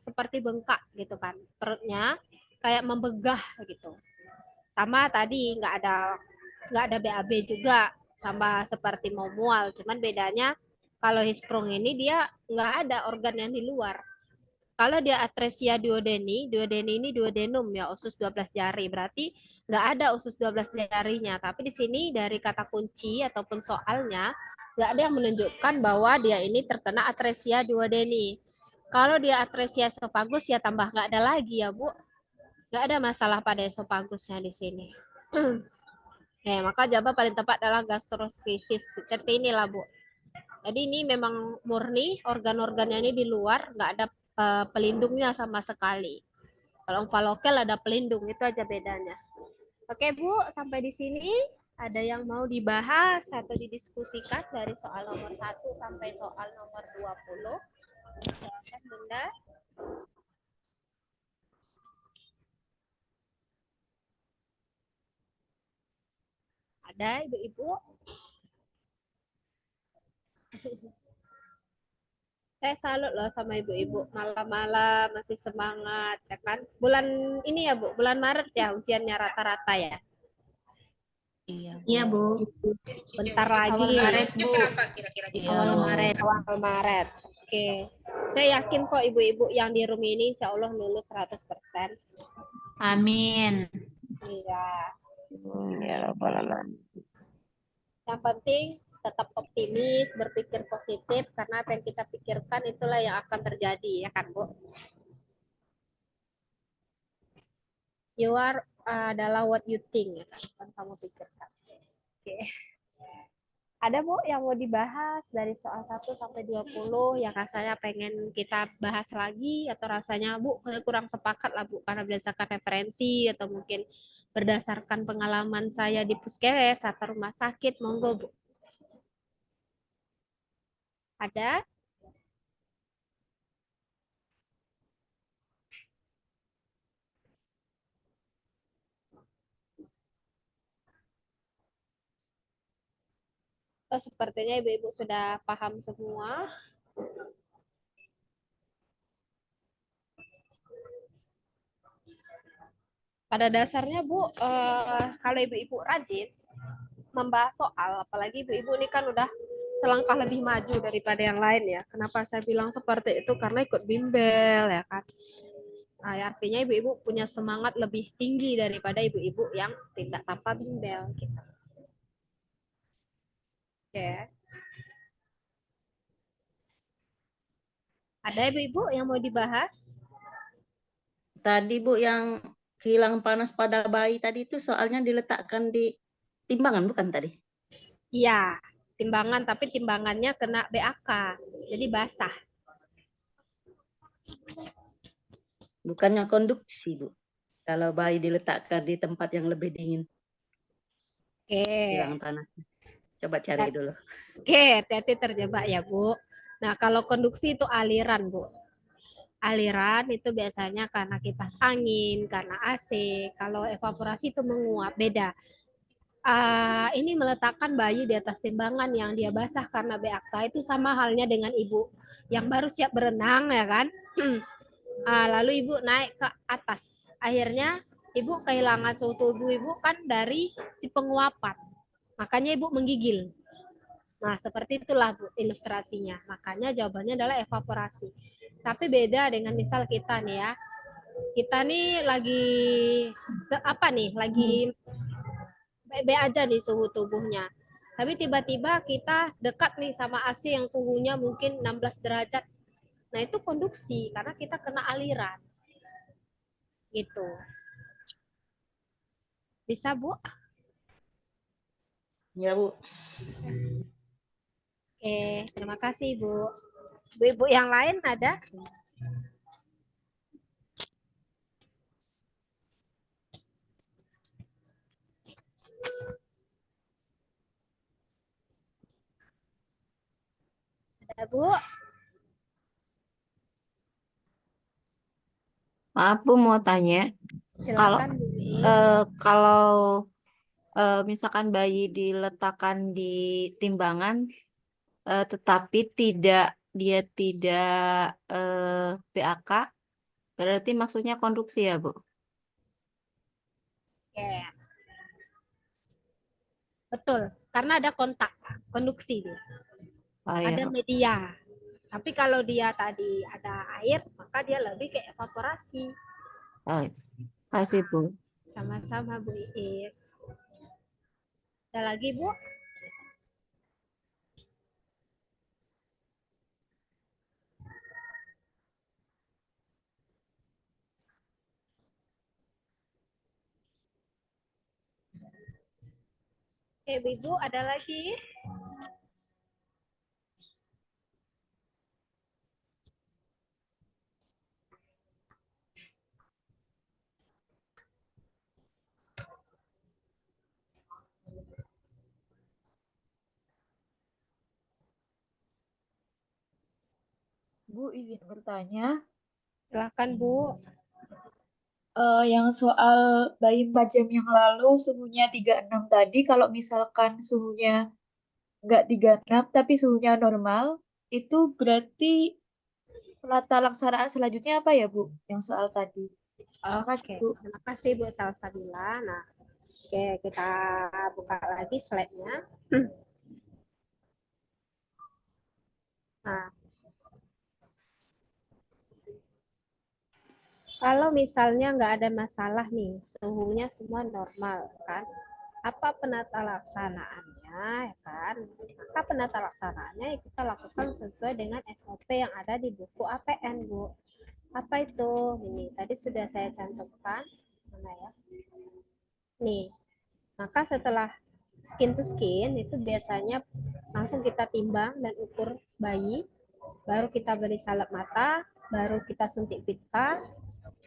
[SPEAKER 3] seperti bengkak gitu kan. Perutnya kayak membegah gitu. Sama tadi nggak ada BAB juga, sama seperti mau mual, cuman bedanya kalau Hirschsprung ini dia nggak ada organ yang di luar. Kalau dia atresia duodeni, duodeni ini duodenum ya, usus 12 jari, berarti nggak ada usus 12 jarinya. Tapi di sini dari kata kunci ataupun soalnya nggak ada yang menunjukkan bahwa dia ini terkena atresia duodeni. Kalau dia atresia esofagus ya tambah nggak ada lagi ya Bu, nggak ada masalah pada esofagusnya di sini. Maka jawaban paling tepat adalah gastroschisis. Seperti inilah Bu. Jadi ini memang murni organ-organnya ini di luar, nggak ada pelindungnya sama sekali. Kalau omphalocele ada pelindung, itu aja bedanya. Oke Bu, sampai di sini ada yang mau dibahas atau didiskusikan dari soal nomor 1 sampai soal nomor 20? Silakan Bunda. Ada Ibu-ibu? Saya salut loh sama ibu-ibu, malam-malam masih semangat ya kan. Bulan ini ya Bu, bulan Maret ya ujiannya rata-rata ya.
[SPEAKER 8] Iya, Bu.
[SPEAKER 3] Bentar lagi.
[SPEAKER 8] Awal Maret, Bu.
[SPEAKER 3] Awal Maret. Awal Maret. Oke. Saya yakin kok ibu-ibu yang di room ini insya Allah lulus 100%.
[SPEAKER 8] Amin.
[SPEAKER 3] Iya.
[SPEAKER 12] Ya Rabbal Alamin.
[SPEAKER 3] Yang penting tetap optimis, berpikir positif, karena apa yang kita pikirkan itulah yang akan terjadi, ya kan Bu? You are adalah what you think, ya kan? Kamu pikirkan. Oke. Ada Bu yang mau dibahas dari soal 1 sampai 20 yang rasanya pengen kita bahas lagi, atau rasanya Bu kurang sepakat lah Bu karena berdasarkan referensi atau mungkin berdasarkan pengalaman saya di puskes atau rumah sakit, monggo Bu. Ada? Oh, sepertinya ibu-ibu sudah paham semua. Pada dasarnya Bu, kalau ibu-ibu rajin membahas soal, apalagi ibu-ibu ini kan udah selangkah lebih maju daripada yang lain ya. Kenapa saya bilang seperti itu? Karena ikut bimbel ya kan. Nah, artinya ibu-ibu punya semangat lebih tinggi daripada ibu-ibu yang tidak tanpa bimbel gitu. Oke. Ada ibu-ibu yang mau dibahas?
[SPEAKER 6] Tadi Bu yang hilang panas pada bayi tadi itu soalnya diletakkan di timbangan bukan tadi?
[SPEAKER 3] Iya, timbangan, tapi timbangannya kena BAK, jadi basah.
[SPEAKER 6] Bukannya konduksi Bu. Kalau bayi diletakkan di tempat yang lebih dingin.
[SPEAKER 3] Oke.
[SPEAKER 6] Hilang panasnya. Coba cari dulu.
[SPEAKER 3] Oke, hati-hati terjebak ya Bu. Nah, kalau konduksi itu aliran Bu. Aliran itu biasanya karena kipas angin, karena AC. Kalau evaporasi itu menguap, beda. Ini meletakkan bayi di atas timbangan yang dia basah karena BAK itu sama halnya dengan ibu yang baru siap berenang ya kan. Lalu ibu naik ke atas. Akhirnya ibu kehilangan suhu tubuh ibu kan dari si penguapan. Makanya ibu menggigil. Nah, seperti itulah Bu ilustrasinya. Makanya jawabannya adalah evaporasi. Tapi beda dengan misal kita nih ya. Kita nih lagi lagi baik-baik aja nih suhu tubuhnya. Tapi tiba-tiba kita dekat nih sama AC yang suhunya mungkin 16 derajat. Nah, itu konduksi karena kita kena aliran. Gitu. Bisa, Bu?
[SPEAKER 6] Ya, Bu.
[SPEAKER 3] Oke, terima kasih, Bu. Ibu-ibu yang lain ada? Ada, Bu?
[SPEAKER 12] Maaf Bu mau tanya.
[SPEAKER 3] Silakan, Bu.
[SPEAKER 12] Kalau misalkan bayi diletakkan di timbangan, tetapi dia tidak BAK, berarti maksudnya konduksi ya Bu?
[SPEAKER 3] Oke. Betul, karena ada kontak, konduksi dia.
[SPEAKER 12] Oh ya,
[SPEAKER 3] Ada media. Tapi kalau dia tadi ada air, maka dia lebih ke evaporasi.
[SPEAKER 12] oh, kasih Bu.
[SPEAKER 3] Sama-sama Bu Iis. Ada lagi Bu? Ibu ada lagi?
[SPEAKER 13] Bu, izin bertanya.
[SPEAKER 3] Silakan Bu.
[SPEAKER 13] Yang soal bayi 4 jam yang lalu suhunya 36 tadi, kalau misalkan suhunya nggak 36 tapi suhunya normal, itu berarti penata laksanaan selanjutnya apa ya, Bu? Yang soal tadi. Terima kasih,
[SPEAKER 3] Oke,
[SPEAKER 13] Bu.
[SPEAKER 3] terima kasih Bu Salsabila. Nah, oke, kita buka lagi slide-nya. Nah, kalau misalnya nggak ada masalah nih, suhunya semua normal kan? Apa penata laksanaannya ya kan? Maka penata laksanaannya ya kita lakukan sesuai dengan SOP yang ada di buku APN, Bu. Apa itu? Ini tadi sudah saya cantumkan. Mana ya? Nih, maka setelah skin to skin itu biasanya langsung kita timbang dan ukur bayi, baru kita beri salep mata, baru kita suntik vital,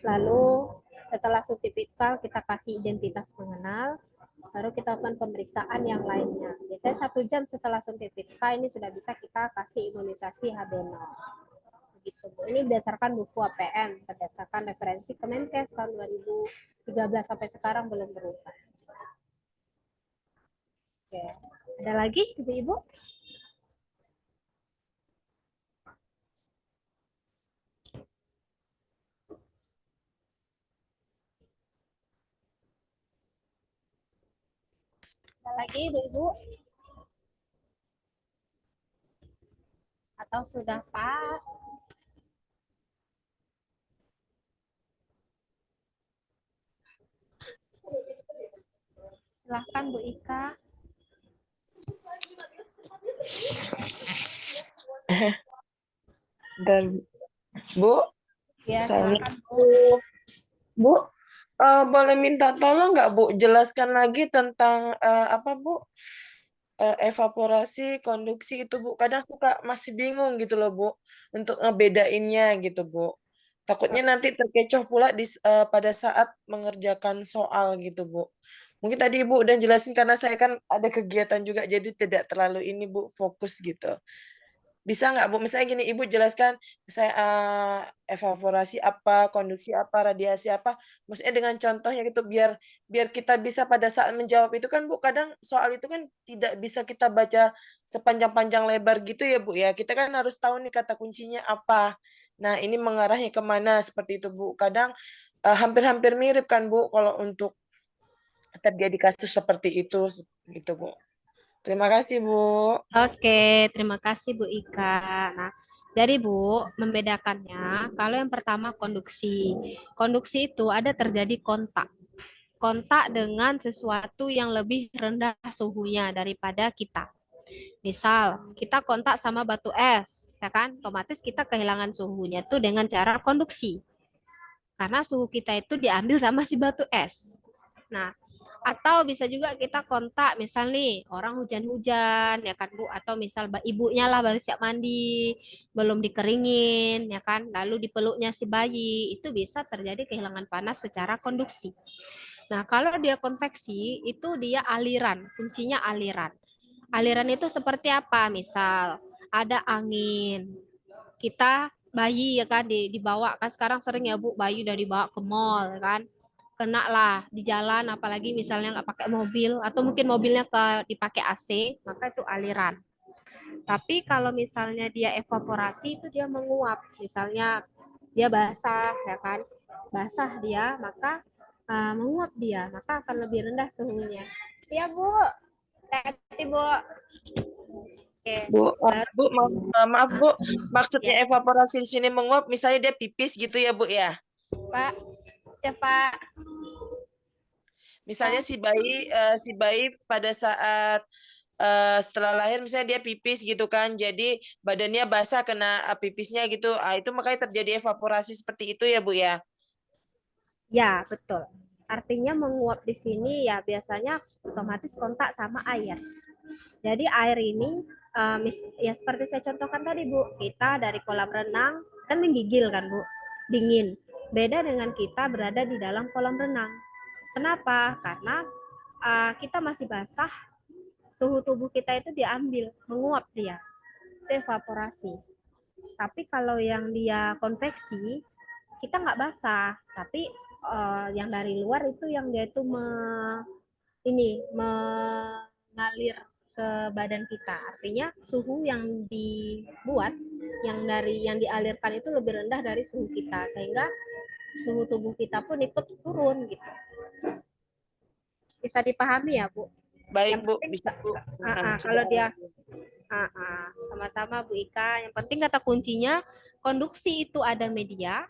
[SPEAKER 3] lalu setelah suntik vital kita kasih identitas pengenal, baru kita lakukan pemeriksaan yang lainnya. Biasanya 1 jam setelah suntik vital ini sudah bisa kita kasih imunisasi HB0. Begitu Bu. Ini berdasarkan buku APN, berdasarkan referensi Kemenkes tahun 2013 sampai sekarang belum berubah. Oke. Ada lagi Ibu-ibu? Ada lagi Ibu-ibu? Atau sudah pas? Silahkan Bu Ika.
[SPEAKER 14] Dan Bu,
[SPEAKER 3] Ya,
[SPEAKER 14] Assalamualaikum.
[SPEAKER 3] silakan Bu.
[SPEAKER 14] Bu, boleh minta tolong nggak Bu jelaskan lagi tentang apa Bu? Evaporasi, konduksi itu Bu. Kadang suka masih bingung gitu loh Bu untuk ngebedainnya gitu Bu. Takutnya nanti terkecoh pula pada saat mengerjakan soal gitu Bu. Mungkin tadi Ibu udah jelasin karena saya kan ada kegiatan juga jadi tidak terlalu ini Bu fokus gitu. Bisa nggak Bu? Misalnya gini, Ibu jelaskan misalnya evaporasi apa, konduksi apa, radiasi apa. Maksudnya dengan contohnya gitu biar biar kita bisa pada saat menjawab itu kan Bu, kadang soal itu kan tidak bisa kita baca sepanjang-panjang lebar gitu ya Bu ya. Kita kan harus tahu nih kata kuncinya apa. Nah, ini mengarahnya kemana seperti itu Bu. Kadang hampir-hampir mirip kan Bu kalau untuk terjadi kasus seperti itu gitu Bu. Terima kasih Bu.
[SPEAKER 3] Oke, terima kasih Bu Ika. Nah, jadi Bu, membedakannya, kalau yang pertama konduksi. Konduksi itu ada terjadi kontak. Kontak dengan sesuatu yang lebih rendah suhunya daripada kita. Misal, kita kontak sama batu es, ya kan? Otomatis kita kehilangan suhunya itu dengan cara konduksi. Karena suhu kita itu diambil sama si batu es. Nah, atau bisa juga kita kontak misal nih orang hujan-hujan ya kan Bu, atau misal ibunya lah baru siap mandi belum dikeringin ya kan, lalu dipeluknya si bayi, itu bisa terjadi kehilangan panas secara konduksi. Nah, kalau dia konveksi itu dia aliran, kuncinya aliran. Aliran itu seperti apa? Misal ada angin, kita bayi ya kan dibawa kan, sekarang sering ya Bu bayi udah dibawa ke mall kan, kena lah di jalan, apalagi misalnya nggak pakai mobil atau mungkin mobilnya dipakai AC, maka itu aliran. Tapi kalau misalnya dia evaporasi itu dia menguap, misalnya dia basah ya kan, basah dia maka menguap dia, maka akan lebih rendah suhunya. Ya Bu. Hati, Bu. Oke,
[SPEAKER 14] Bu,
[SPEAKER 3] baru
[SPEAKER 14] Bu, maaf Bu,
[SPEAKER 3] ya.
[SPEAKER 14] maksudnya evaporasi di sini menguap, misalnya dia pipis gitu ya Bu ya?
[SPEAKER 3] Pak, ya Pak.
[SPEAKER 14] Misalnya si bayi pada saat setelah lahir misalnya dia pipis gitu kan, jadi badannya basah kena pipisnya gitu, itu makanya terjadi evaporasi seperti itu ya Bu ya?
[SPEAKER 3] Ya, betul. Artinya menguap di sini ya biasanya otomatis kontak sama air. Jadi air ini ya seperti saya contohkan tadi Bu, kita dari kolam renang kan menggigil kan Bu, dingin. Beda dengan kita berada di dalam kolam renang. Kenapa? Karena kita masih basah, suhu tubuh kita itu diambil, menguap dia, itu evaporasi. Tapi kalau yang dia konveksi, kita nggak basah, tapi yang dari luar itu yang dia itu mengalir ke badan kita. Artinya suhu yang dibuat, yang dialirkan itu lebih rendah dari suhu kita, sehingga suhu tubuh kita pun ikut turun gitu. Bisa dipahami ya, Bu?
[SPEAKER 14] Baik
[SPEAKER 3] Yang
[SPEAKER 14] Bu,
[SPEAKER 3] penting
[SPEAKER 14] bisa Bu.
[SPEAKER 3] kalau dia sama-sama Bu Ika, yang penting kata kuncinya konduksi itu ada media,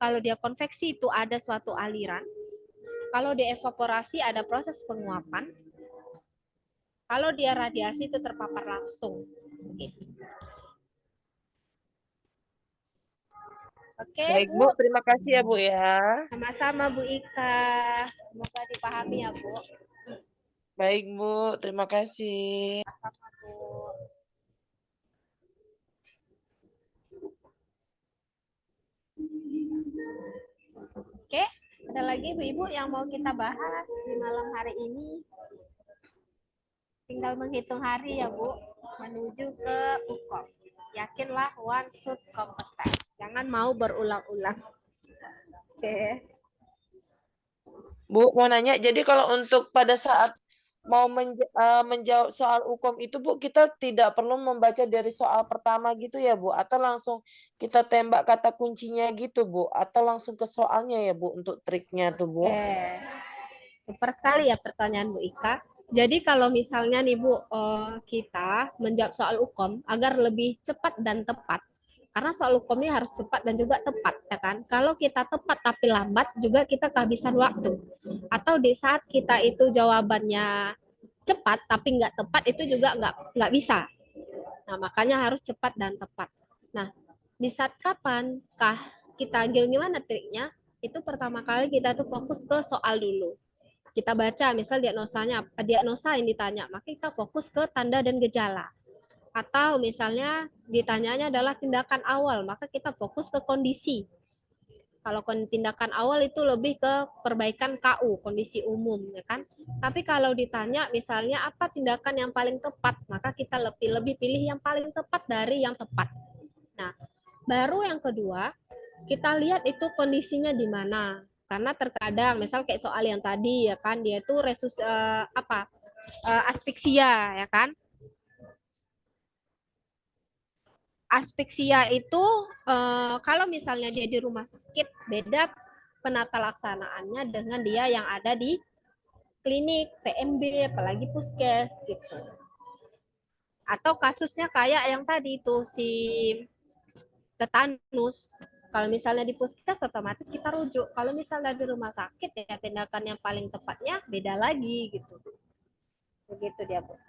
[SPEAKER 3] kalau dia konveksi itu ada suatu aliran, kalau dia evaporasi ada proses penguapan, kalau dia radiasi itu terpapar langsung. Oke,
[SPEAKER 14] Baik
[SPEAKER 3] Bu.
[SPEAKER 14] Bu, terima kasih ya Bu ya.
[SPEAKER 3] Sama-sama Bu Ika. Semoga dipahami ya Bu.
[SPEAKER 14] Baik Bu, terima kasih.
[SPEAKER 3] Sama Bu. Oke, ada lagi Bu-Ibu yang mau kita bahas di malam hari ini? Tinggal menghitung hari ya Bu, menuju ke UKOM. Yakinlah one should kompeten. Jangan mau berulang-ulang. Oke.
[SPEAKER 14] Bu, mau nanya, jadi kalau untuk pada saat mau menjawab soal hukum itu Bu, kita tidak perlu membaca dari soal pertama gitu ya Bu, atau langsung kita tembak kata kuncinya gitu Bu, atau langsung ke soalnya ya Bu untuk triknya tuh Bu.
[SPEAKER 3] Super sekali ya pertanyaan Bu Ika. Jadi kalau misalnya nih Bu, kita menjawab soal UKOM agar lebih cepat dan tepat. Karena soal UKOM ini harus cepat dan juga tepat, ya kan? Kalau kita tepat tapi lambat, juga kita kehabisan waktu. Atau di saat kita itu jawabannya cepat tapi nggak tepat, itu juga nggak bisa. Nah, makanya harus cepat dan tepat. Nah, di saat kapankah kita gimana triknya? Itu pertama kali kita tuh fokus ke soal dulu. Kita baca misal diagnosa yang ditanya, maka kita fokus ke tanda dan gejala. Atau misalnya ditanyanya adalah tindakan awal, maka kita fokus ke kondisi. Kalau tindakan awal itu lebih ke perbaikan KU, kondisi umum, ya kan? Tapi kalau ditanya misalnya apa tindakan yang paling tepat, maka kita lebih pilih yang paling tepat dari yang tepat. Nah, baru yang kedua, kita lihat itu kondisinya di mana. Karena terkadang misal kayak soal yang tadi ya kan, dia itu aspeksia ya kan. Aspeksia itu kalau misalnya dia di rumah sakit, beda penata laksanaannya dengan dia yang ada di klinik, PMB, apalagi puskes gitu. Atau kasusnya kayak yang tadi itu si tetanus. Kalau misalnya di puskes otomatis kita rujuk. Kalau misalnya di rumah sakit ya tindakan yang paling tepatnya beda lagi gitu. Begitu dia, Bu.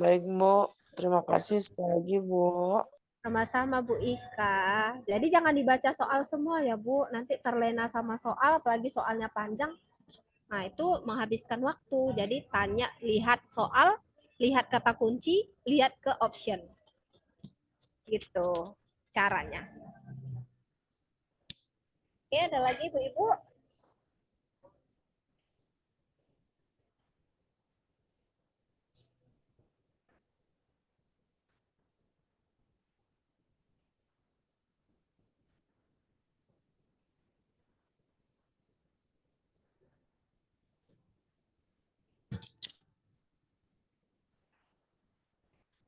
[SPEAKER 14] Baik Bu, terima kasih sekali lagi Bu.
[SPEAKER 3] Sama-sama Bu Ika. Jadi jangan dibaca soal semua ya Bu. Nanti terlena sama soal, apalagi soalnya panjang. Nah itu menghabiskan waktu. Jadi tanya, lihat soal, lihat kata kunci, lihat ke option. Gitu caranya. Oke, ada lagi Bu Ibu?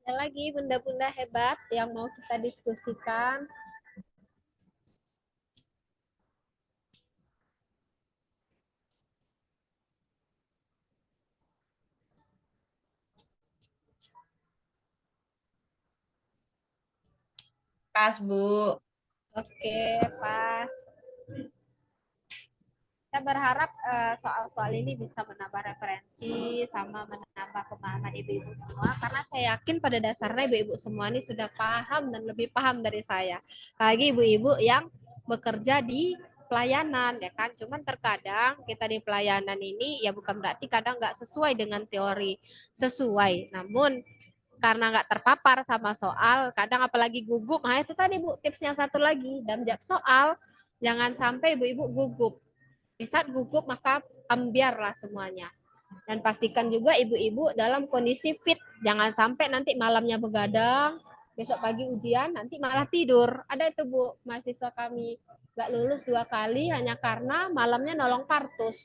[SPEAKER 3] Ada lagi bunda-bunda hebat yang mau kita diskusikan?
[SPEAKER 4] Pas, Bu.
[SPEAKER 3] Oke, pas. Saya berharap soal-soal ini bisa menambah referensi sama menambah pemahaman ibu-ibu semua, karena saya yakin pada dasarnya ibu-ibu semua ini sudah paham dan lebih paham dari saya. Lagi ibu-ibu yang bekerja di pelayanan, ya kan. Cuman terkadang kita di pelayanan ini ya bukan berarti kadang nggak sesuai dengan teori, sesuai. Namun karena nggak terpapar sama soal, kadang apalagi gugup. Nah itu tadi Bu, tipsnya satu lagi, dalam jawab soal jangan sampai ibu-ibu gugup. Di saat gugup maka ambiarlah semuanya. Dan pastikan juga ibu-ibu dalam kondisi fit. Jangan sampai nanti malamnya begadang, besok pagi ujian, nanti malah tidur. Ada itu Bu, mahasiswa kami nggak lulus 2 kali hanya karena malamnya nolong partus.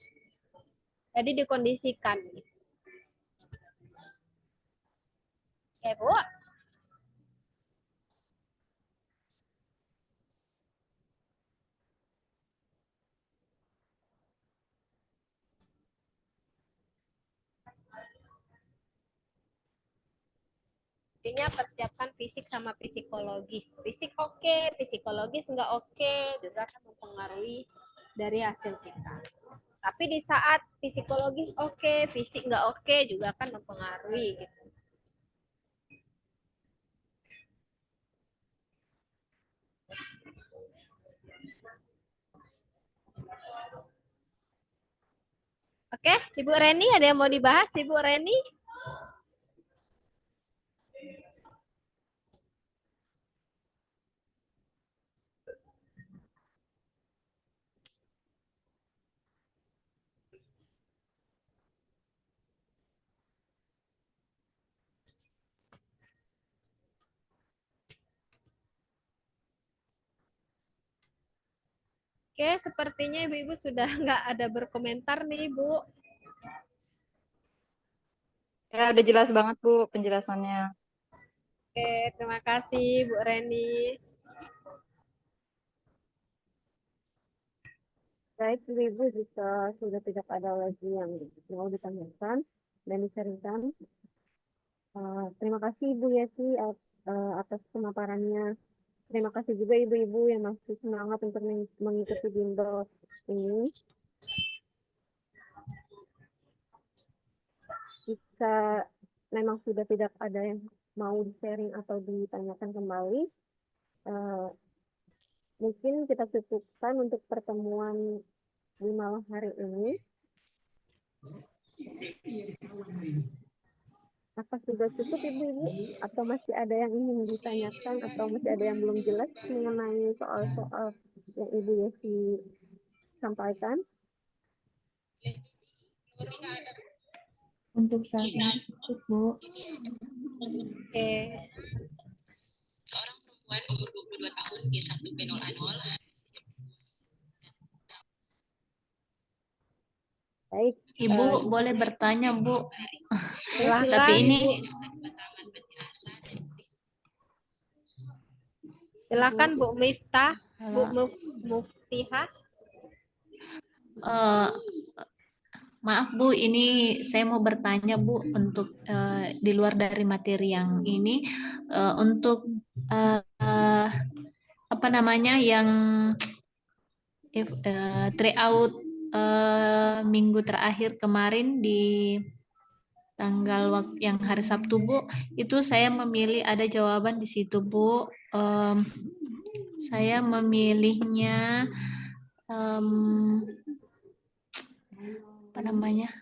[SPEAKER 3] Jadi dikondisikan. Oke Bu. Intinya persiapkan fisik sama psikologis. Fisik oke, psikologis nggak oke, juga akan mempengaruhi dari hasil kita. Tapi di saat psikologis oke, fisik nggak oke, juga akan mempengaruhi gitu. Oke, Ibu Reni, ada yang mau dibahas, Ibu Reni? Oke, sepertinya ibu-ibu sudah nggak ada berkomentar nih, Bu.
[SPEAKER 15] Ya, udah jelas banget, Bu, penjelasannya.
[SPEAKER 3] Oke, terima kasih, Bu Reni.
[SPEAKER 2] Baik, Ibu, jika sudah tidak ada lagi yang mau ditanyakan dan diceritakan, terima kasih Ibu Yesi atas pemaparannya. Terima kasih juga ibu-ibu yang masih semangat untuk mengikuti bimbel ini. Jika memang sudah tidak ada yang mau di-sharing atau ditanyakan kembali, mungkin kita cukupkan untuk pertemuan di malam hari ini. Apa sudah cukup ibu-ibu? Atau masih ada yang ingin ditanyakan atau masih ada yang belum jelas mengenai soal-soal yang Ibu Yesi sampaikan?
[SPEAKER 11] Untuk saat ini cukup, Bu.
[SPEAKER 3] Oke.
[SPEAKER 16] Seorang perempuan umur 22 tahun, G1B0A0.
[SPEAKER 2] Baik.
[SPEAKER 16] Ibu boleh bertanya, Bu.
[SPEAKER 3] Silakan,
[SPEAKER 16] Tapi ini
[SPEAKER 3] silakan Bu Miftah, Bu Muftihah.
[SPEAKER 16] Maaf Bu, ini saya mau bertanya Bu untuk di luar dari materi yang ini untuk apa namanya yang tryout minggu terakhir kemarin di tanggal waktu yang hari Sabtu Bu, itu saya memilih ada jawaban di situ Bu. Saya memilihnya apa namanya?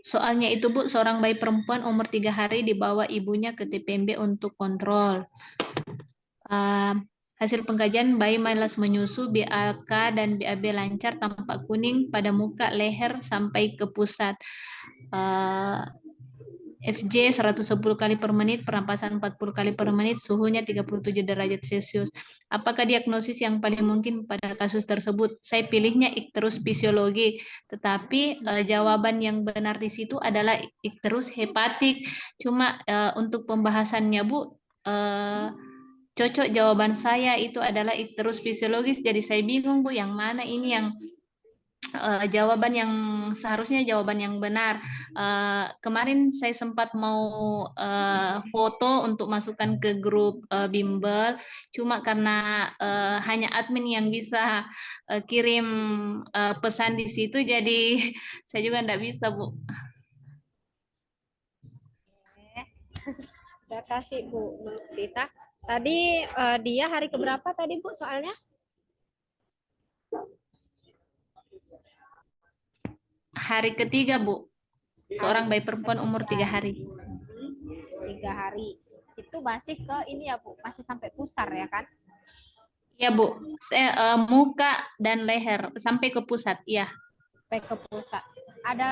[SPEAKER 16] Soalnya itu Bu, seorang bayi perempuan umur 3 hari dibawa ibunya ke TPMB untuk kontrol. Hasil pengkajian bayi malas menyusu, BAK dan BAB lancar, tampak kuning pada muka, leher sampai ke pusat. FJ 110 kali per menit, pernapasan 40 kali per menit, suhunya 37 derajat Celcius. Apakah diagnosis yang paling mungkin pada kasus tersebut? Saya pilihnya ikterus fisiologi, tetapi jawaban yang benar di situ adalah ikterus hepatik. Cuma untuk pembahasannya Bu, cocok jawaban saya itu adalah ikterus fisiologis, jadi saya bingung Bu, yang mana ini yang jawaban yang seharusnya jawaban yang benar. Kemarin saya sempat mau foto untuk masukkan ke grup bimbel, cuma karena hanya admin yang bisa kirim pesan di situ, jadi saya juga enggak bisa, Bu.
[SPEAKER 3] Terima kasih Bu Tita. Tadi dia hari keberapa tadi Bu soalnya?
[SPEAKER 16] Hari ketiga, Bu. Seorang bayi perempuan umur 3 hari.
[SPEAKER 3] 3 hari. Itu masih ke ini ya Bu, masih sampai pusar ya kan?
[SPEAKER 16] Ya Bu, saya, muka dan leher sampai ke pusat, ya.
[SPEAKER 3] Sampai ke pusat. Ada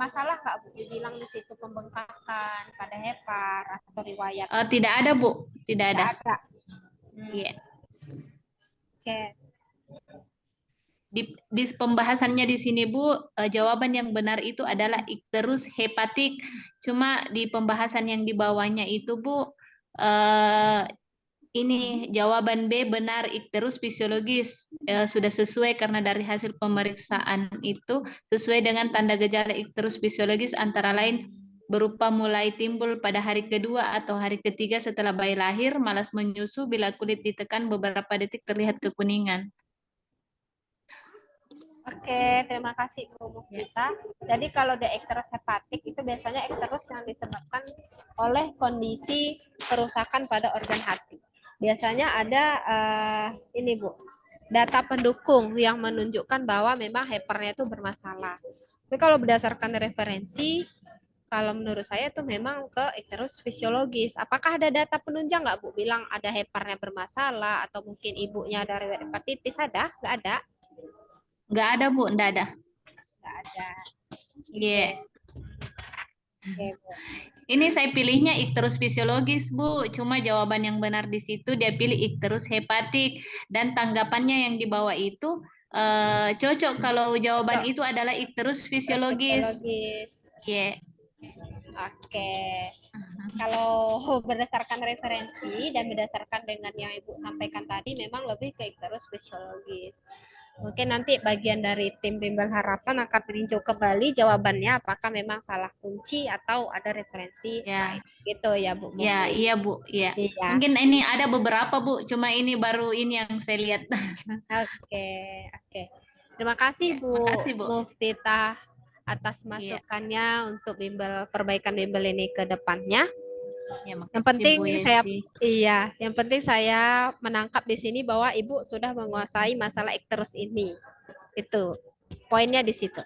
[SPEAKER 3] masalah nggak Bu? Dibilang di situ pembengkakan pada hepar atau riwayat?
[SPEAKER 16] Tidak ada Bu, tidak ada. Iya.
[SPEAKER 3] Oke.
[SPEAKER 16] Di pembahasannya di sini Bu, jawaban yang benar itu adalah ikterus hepatik. Cuma di pembahasan yang di bawahnya itu Bu, ini jawaban B benar ikterus fisiologis. Sudah sesuai karena dari hasil pemeriksaan itu sesuai dengan tanda gejala ikterus fisiologis antara lain berupa mulai timbul pada hari kedua atau hari ketiga setelah bayi lahir, malas menyusu, bila kulit ditekan beberapa detik terlihat kekuningan.
[SPEAKER 3] Oke, terima kasih Bu Mufita. Jadi kalau di ikterus hepatik itu biasanya ikterus yang disebabkan oleh kondisi kerusakan pada organ hati. Biasanya ada ini Bu, data pendukung yang menunjukkan bahwa memang heparnya itu bermasalah. Tapi kalau berdasarkan referensi, kalau menurut saya itu memang ke ikterus fisiologis. Apakah ada data penunjang nggak Bu bilang ada heparnya bermasalah atau mungkin ibunya ada riwayat hepatitis? Ada? Nggak ada?
[SPEAKER 16] Nggak ada Bu, nggak ada.
[SPEAKER 3] Nggak ada.
[SPEAKER 16] Iya.
[SPEAKER 3] Oke, Bu.
[SPEAKER 16] Ini saya pilihnya ikterus fisiologis, Bu. Cuma jawaban yang benar di situ dia pilih ikterus hepatik. Dan tanggapannya yang di bawah itu cocok kalau jawaban itu adalah ikterus fisiologis. Iya.
[SPEAKER 3] Oke. Kalau berdasarkan referensi dan berdasarkan dengan yang Ibu sampaikan tadi memang lebih ke ikterus fisiologis. Mungkin nanti bagian dari tim bimbel harapan akan meninjau kembali jawabannya apakah memang salah kunci atau ada referensi lain. Gitu ya Bu.
[SPEAKER 16] Ya, iya Bu, iya. Mungkin ini ada beberapa Bu, cuma ini baru ini yang saya lihat.
[SPEAKER 3] Oke, oke. Terima kasih Bu Muftita atas masukannya untuk bimbel perbaikan bimbel ini ke depannya.
[SPEAKER 16] Ya,
[SPEAKER 3] Yang penting
[SPEAKER 16] Bu
[SPEAKER 3] saya
[SPEAKER 16] Yesi.
[SPEAKER 3] yang penting saya menangkap di sini bahwa Ibu sudah menguasai masalah ikterus ini. Itu poinnya di situ.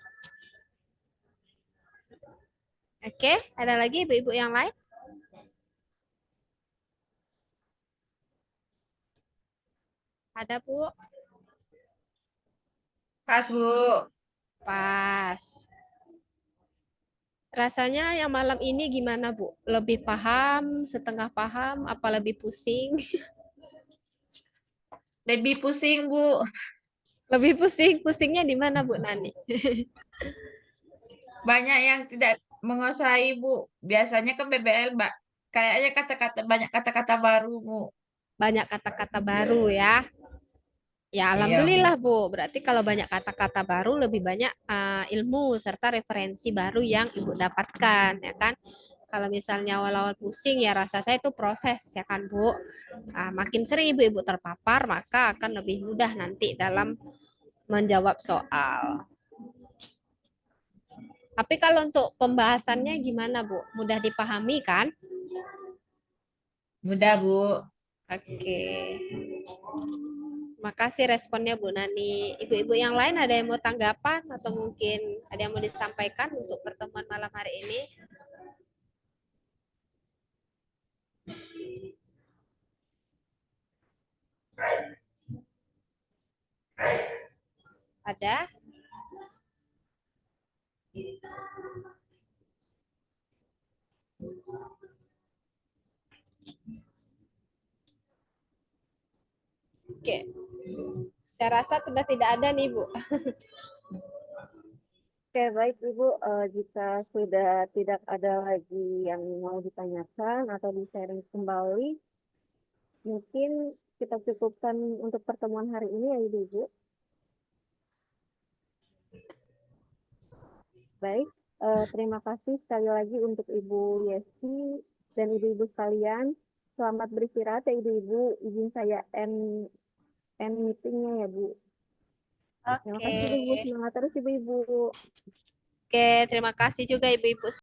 [SPEAKER 3] Oke, ada lagi ibu-ibu yang lain? Ada Bu?
[SPEAKER 4] Pas Bu.
[SPEAKER 3] Pas. Rasanya yang malam ini gimana Bu? Lebih paham, setengah paham, apa lebih pusing?
[SPEAKER 4] Lebih pusing Bu.
[SPEAKER 3] Lebih pusing, pusingnya di mana Bu Nani?
[SPEAKER 4] Banyak yang tidak menguasai Bu. Biasanya kan BBL Mbak. Kayaknya banyak kata-kata baru Bu.
[SPEAKER 3] Banyak kata-kata baru ya. Ya, alhamdulillah Bu. Berarti kalau banyak kata-kata baru lebih banyak ilmu serta referensi baru yang Ibu dapatkan, ya kan? Kalau misalnya awal-awal pusing ya rasa saya itu proses ya kan Bu. Makin sering ibu-ibu terpapar maka akan lebih mudah nanti dalam menjawab soal. Tapi kalau untuk pembahasannya gimana Bu? Mudah dipahami kan?
[SPEAKER 4] Mudah Bu.
[SPEAKER 3] Oke. Makasih responnya Bu Nani. Ibu-ibu yang lain ada yang mau tanggapan atau mungkin ada yang mau disampaikan untuk pertemuan malam hari ini? Ada? Oke. Saya rasa sudah tidak ada nih Bu.
[SPEAKER 2] Oke, baik Ibu. Jika sudah tidak ada lagi yang mau ditanyakan atau di-sharing kembali, mungkin kita cukupkan untuk pertemuan hari ini ya Ibu. Baik, terima kasih sekali lagi untuk Ibu Yesi dan ibu-ibu sekalian. Selamat beristirahat ya ibu-ibu. Izin saya end meetingnya ya Bu. Terima kasih
[SPEAKER 3] Oke.
[SPEAKER 2] ibu-ibu, semangat terus ibu-ibu.
[SPEAKER 3] Oke, terima kasih juga ibu-ibu